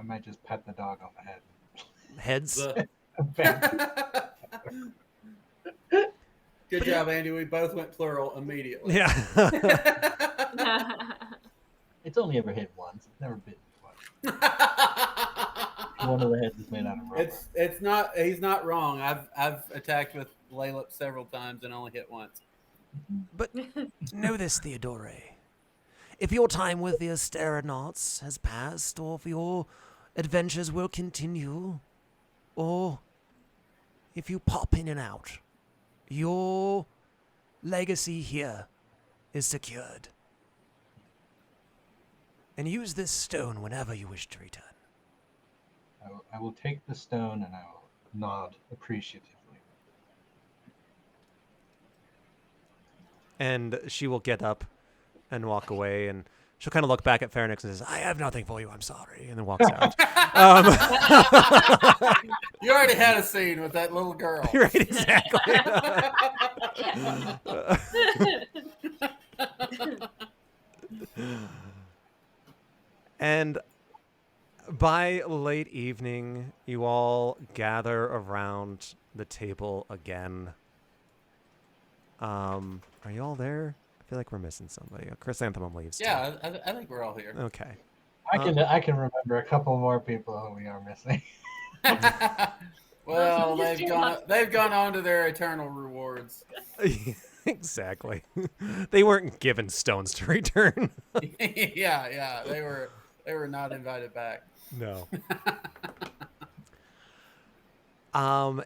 might just pet the dog on the head. Heads. Good job, Andy. We both went plural immediately. Yeah. It's only ever hit once. It's never bitten twice. One of the heads is made out of rubber. It's not. He's not wrong. I've attacked with Layla several times and only hit once. But know this, Theodore. If your time with the Asteronauts has passed, or if your adventures will continue, or if you pop in and out, your legacy here is secured. And use this stone whenever you wish to return. I will take the stone and I will nod appreciatively. And she will get up and walk away, and she'll kind of look back at Pharynx and says, I have nothing for you, I'm sorry, and then walks out. You already had a scene with that little girl. Right, exactly. And by late evening, you all gather around the table again. Are you all there? I feel like we're missing somebody. Chrysanthemum leaves. Yeah, I think we're all here. Okay. I can remember a couple more people who we are missing. Well, they've gone on to their eternal rewards. Exactly. They weren't given stones to return. Yeah, they were not invited back. No.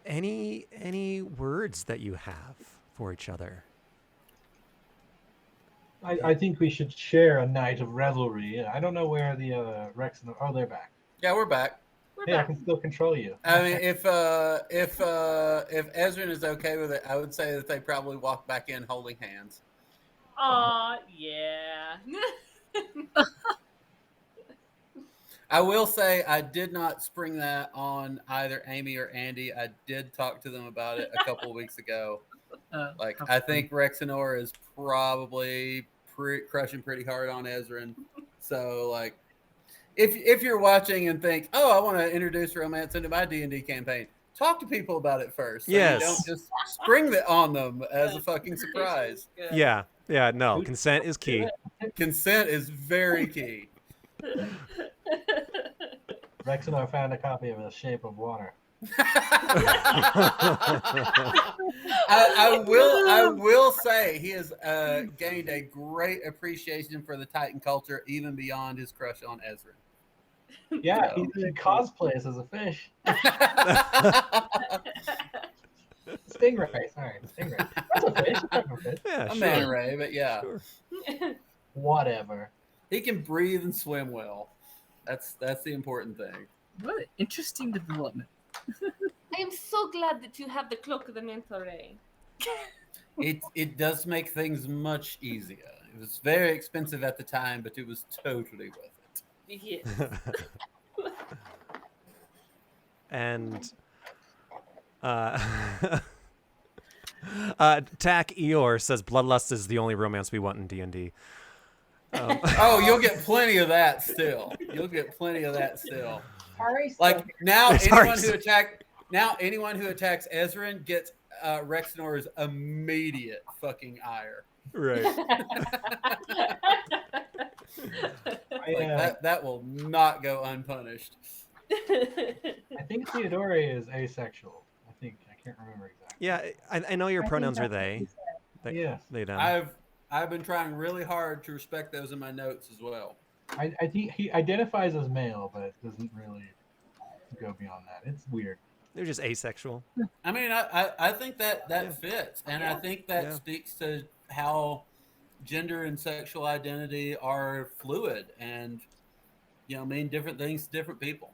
Any words that you have for each other? I think we should share a night of revelry. I don't know where the Rex and they're back. Yeah, we're back. I can still control you. I mean, if Ezrin is okay with it, I would say that they probably walk back in holding hands. Aw, yeah. I will say I did not spring that on either Amy or Andy. I did talk to them about it a couple of weeks ago. I think Rexenor is probably crushing pretty hard on Ezrin. So, if you're watching and think, oh, I want to introduce romance into my D&D campaign, talk to people about it first. So yes. You don't just spring it on them as a fucking surprise. Yeah. No, consent is key. Consent is very key. Rex and I found a copy of The Shape of Water. I will say he has gained a great appreciation for the Titan culture, even beyond his crush on Ezra. Yeah, So. he cosplays as a fish. Stingray, sorry, stingray. That's a fish. It's not a fish. Yeah, A sure. manta ray, but yeah, Sure. Whatever. he can breathe and swim well. That's the important thing. What an interesting development. I am so glad that you have the cloak of the mental ray. It does make things much easier. It was very expensive at the time, but it was totally worth it. Yes. And Tack Eeyore says bloodlust is the only romance we want in D&D. Oh, you'll get plenty of that still. You'll get plenty of that still. Ari Like still- now, Sorry. anyone who attacks Ezrin gets Rexnor's immediate fucking ire. Right. That will not go unpunished. I think Theodore is asexual. I can't remember exactly. Yeah, I know your I think pronouns are that's what they. he said. Yes. They them. I've been trying really hard to respect those in my notes as well. I think he identifies as male, but doesn't really go beyond that. It's weird. They're just asexual. I mean, I think that Yeah. fits, and I think that Yeah. speaks to how gender and sexual identity are fluid, and mean different things to different people.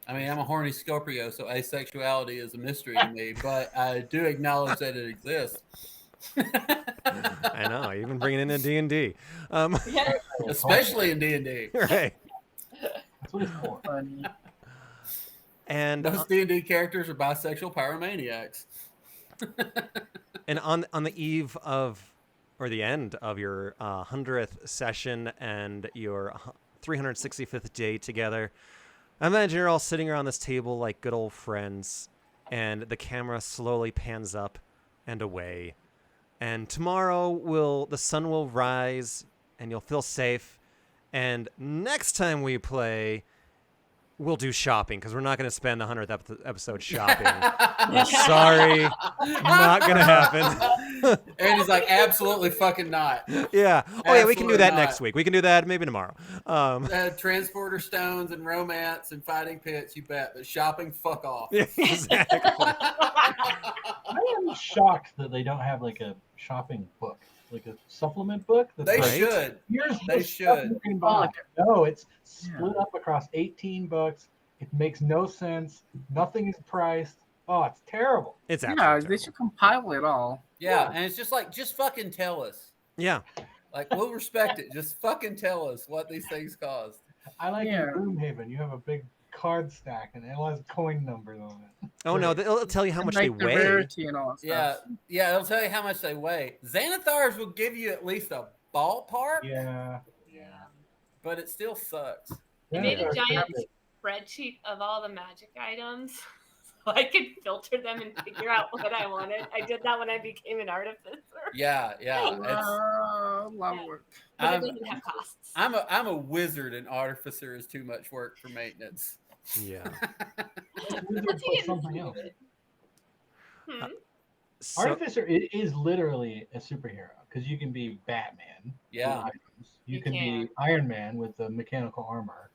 I mean, I'm a horny Scorpio, so asexuality is a mystery to me, but I do acknowledge that it exists. I know. Even bringing it into D&D. Yeah. Especially in D&D. Right. That's what it's for. Funny. And Those D&D characters are bisexual pyromaniacs. and on the eve of, or the end of your 100th session and your 365th day together, I imagine you're all sitting around this table like good old friends, and the camera slowly pans up and away. And tomorrow the sun will rise, and you'll feel safe. And next time we play, we'll do shopping, because we're not going to spend the 100th episode shopping. Sorry, not going to happen. And he's like, absolutely fucking not. Yeah. Oh, yeah, we can do Absolutely that not. next week. We can do that maybe tomorrow. Transporter stones and romance and fighting pits, you bet. But shopping, fuck off. Yeah, exactly. I am shocked that they don't have like a shopping book, like a supplement book. That's They like, Right? should. Here's They the stuff should. you can buy. No, it's split Yeah. up across 18 books. It makes no sense. Nothing is priced. Oh, it's terrible. It's Yeah, absolutely they terrible. should compile it all. Yeah, and it's just like, just fucking tell us. Yeah. Like, we'll respect it. Just fucking tell us what these things cost. I like Yeah. in Gloomhaven, you have a big card stack and it all has coin numbers on it. Oh, no, they'll tell you how And, much like, they the weigh. rarity and all that Yeah, stuff. yeah, it'll tell you how much they weigh. Xanathars will give you at least a ballpark, Yeah. but it still sucks. I made a Yeah. giant spreadsheet of all the magic items so I could filter them and figure out what I wanted. I did that when I became an artificer. Yeah. It's, A lot of work. But it I'm- doesn't have costs. I'm a wizard, and artificer is too much work for maintenance. Yeah. Wizard Once you plus get something into else. it. Hmm? So, Artificer is literally a superhero because you can be Batman. with Yeah. items. You You can can. be Iron Man with the mechanical armor.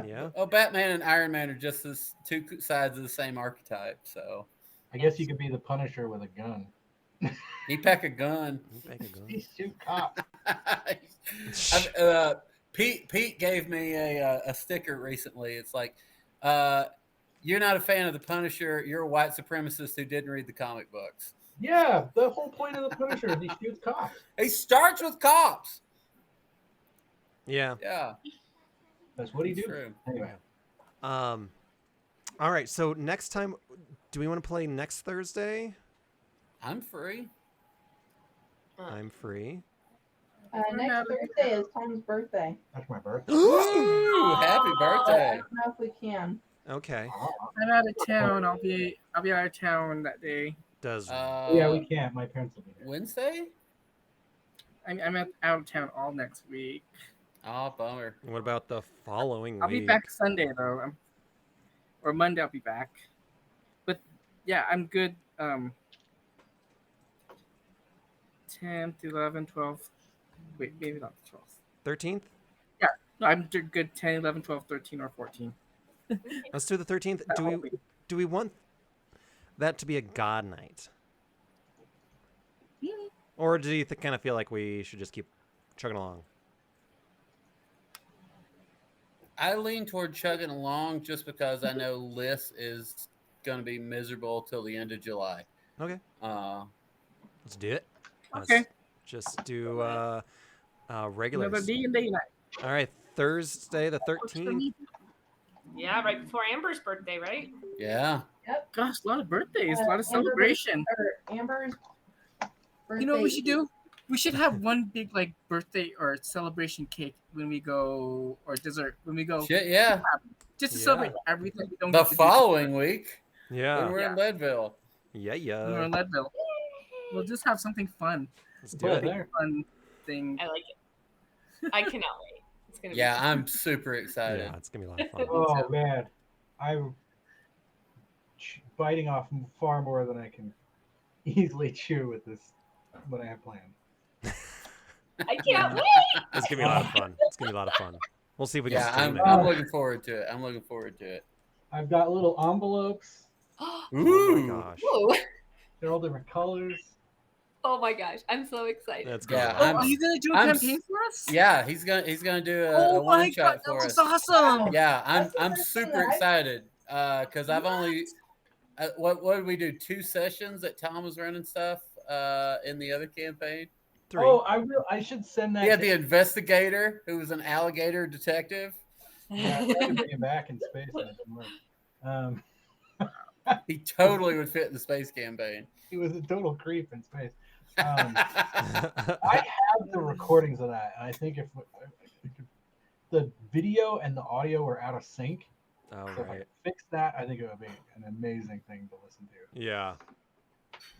yeah. Oh, Batman and Iron Man are just as two sides of the same archetype. So I guess you could be the Punisher with a gun. he pack a gun. He's shoot cops. Pete gave me a sticker recently. It's like, you're not a fan of the Punisher. You're a white supremacist who didn't read the comic books. Yeah, the whole point of the Punisher is he shoots cops. He starts with cops. Yeah. Yeah, That's what he it's do. true. Anyway, All right. So next time, do we want to play next Thursday? I'm free. I'm free. Next Thursday is Tom's birthday. that's my birthday. Ooh, happy I birthday. don't know if we can. Okay. I'm out of town. I'll be out of town that day. Does Yeah, we can't. My parents will be there. Wednesday? I'm out of town all next week. Oh, bummer. what about the following I'll be week? back Sunday though. or Monday I'll be back. But yeah, I'm good. 10th, 11th, 12th. Wait, maybe not the 12th. 13th. Yeah, no, I'm good. 10, 11, 12, 13, or 14. Let's do the 13th. Do we want that to be a god night, or do you kind of feel like we should just keep chugging along? I lean toward chugging along just because I know Liz is going to be miserable till the end of July. Okay, let's do it. Okay. Let's just do regulars. Another day and day night. All right, Thursday the 13th. Yeah, right before Amber's birthday, right? Yeah. Gosh, a lot of birthdays, a lot of celebration. Amber's birthday. You know what we should do? We should have one big like birthday or celebration cake when we go, or dessert when we go. Shit, yeah. Just to Yeah. celebrate everything we don't The get to do. following week, when Yeah, we're in Leadville. When we're yeah. in Leadville. We'll just have something fun. Let's do Put it it. there. Fun thing. I like it. I cannot wait. It's gonna Yeah, be I'm super excited. Yeah, it's gonna be a lot of fun. Oh man, I'm biting off far more than I can easily chew with this. What I have planned. I can't wait. It's gonna be a lot of fun. It's gonna be a lot of fun. We'll see if we can Yeah, stream I'm it. looking forward to it. I'm looking forward to it. I've got little envelopes. Oh Ooh. my gosh, Ooh. They're all different colors. Oh my gosh, I'm so excited. that's Yeah, good. Oh, I'm- are you gonna do a I'm campaign for us? Yeah, he's gonna do a Oh my one god, shot that for looks us. awesome. Yeah, I'm That's what I'm super saying. excited because I've only what did we do? 2 sessions that Tom was running stuff in the other campaign. 3. Oh, I should send that. He had to- the investigator who was an alligator detective. Yeah, I can bring him back in space. And it can work. He totally would fit in the space campaign. He was a total creep in space. I have the recordings of that, and I think if the video and the audio were out of sync, Oh so if I right. could fix that, I think it would be an amazing thing to listen to. Yeah.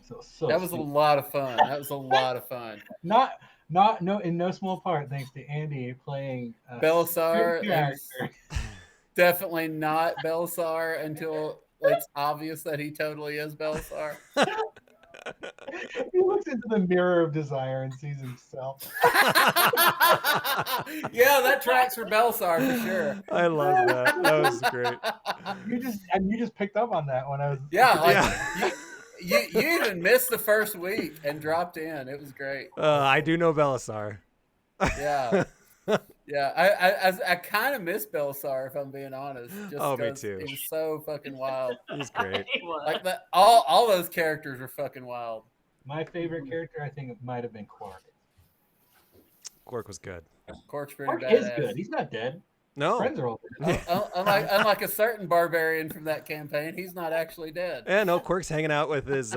So That was a stupid. lot of fun. That was a lot of fun. Not no in no small part thanks to Andy playing Belisar good is character. definitely not Belisar until it's obvious that he totally is Belisar. He looks into the mirror of desire and sees himself. Yeah, that tracks for Belisar for sure. I love that. That was great. You just picked up on that when I was Yeah, like Yeah. you even missed the first week and dropped in. It was great. I do know Belisar. Yeah. Yeah, I kind of miss Belisar if I'm being honest. Just Oh, me 'cause too. It was so fucking wild. He's great. Like that, all those characters were fucking wild. My favorite character, I think it might have been Quark. Quark was good. Quark's pretty Quark badass. is good. He's not dead. No. Friends are all dead. Unlike a certain barbarian from that campaign, he's not actually dead. Yeah, no. Quark's hanging out with his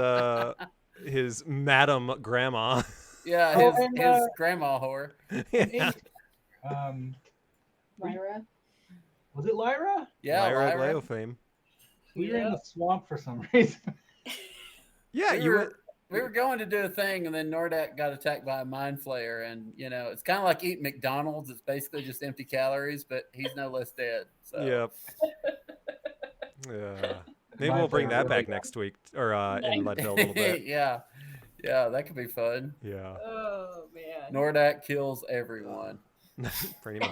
madam grandma. Yeah, Oh, his and, grandma whore. Yeah. Lyra. Was it Lyra? Yeah, Lyra Lyra. Gleo fame. We were in the swamp for some reason. Yeah, we you were, were. we were going to do a thing, and then Nordak got attacked by a mind flayer, and it's kind of like eating McDonald's. It's basically just empty calories, but he's no less dead. So. Yep. Yeah. Maybe Mind we'll bring flayer that really back got- next week, or in Leadville a little bit. Yeah, that could be fun. Yeah. Oh man. Nordak kills everyone. Pretty much.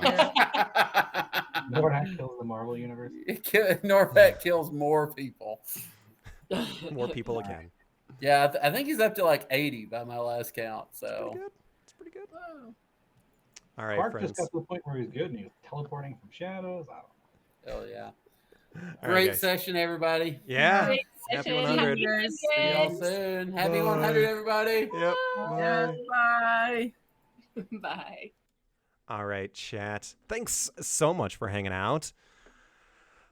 Nordak kills the Marvel universe. Nordak kills more people. More people again. Yeah, I think he's up to like 80 by my last count. Pretty So good. It's pretty good. All right, Clark friends. just got to the point where he was good and he was teleporting from shadows. I don't know. hell yeah. All right, Great guys. session, everybody. Yeah. Great Happy session. 100. Happy See y'all weekend. soon. Happy Bye. 100, everybody. Yep. Yeah, bye. Bye. All right, chat. Thanks so much for hanging out.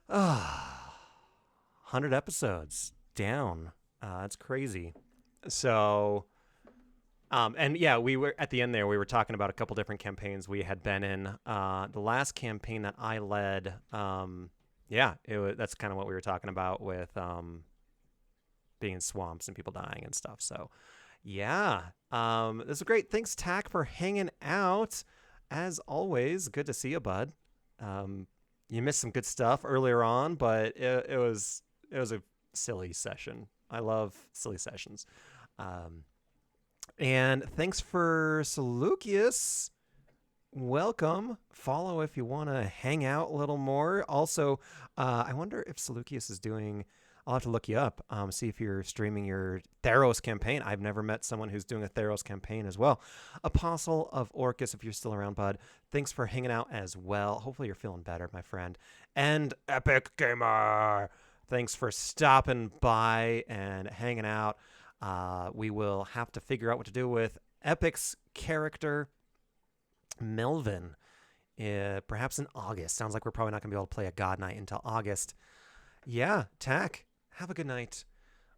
100 episodes down. That's crazy. So, and yeah, we were at the end there. We were talking about a couple different campaigns we had been in. The last campaign that I led, that's kind of what we were talking about with being in swamps and people dying and stuff. So, yeah, this is great. Thanks, Tack, for hanging out. As always, good to see you, bud. You missed some good stuff earlier on, but it was a silly session. I love silly sessions. And thanks for Seleucus. Welcome. Follow if you want to hang out a little more. Also, I wonder if Seleucus is doing. I'll have to look you up. See if you're streaming your Theros campaign. I've never met someone who's doing a Theros campaign as well. Apostle of Orcus, if you're still around, bud. Thanks for hanging out as well. Hopefully you're feeling better, my friend. And Epic Gamer, thanks for stopping by and hanging out. We will have to figure out what to do with Epic's character, Melvin, perhaps in August. Sounds like we're probably not going to be able to play a God Night until August. Yeah, Tack, have a good night.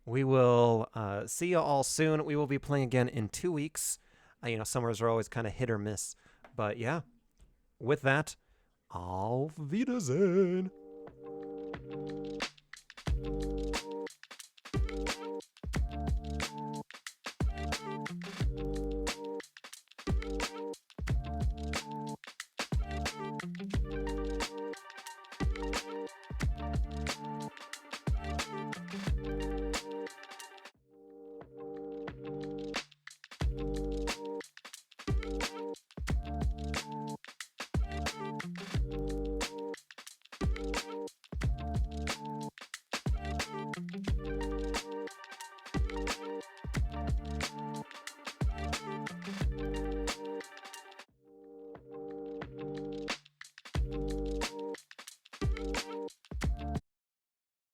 We will see you all soon. We will be playing again in 2 weeks. Summers are always kind of hit or miss. But yeah, with that, auf Wiedersehen.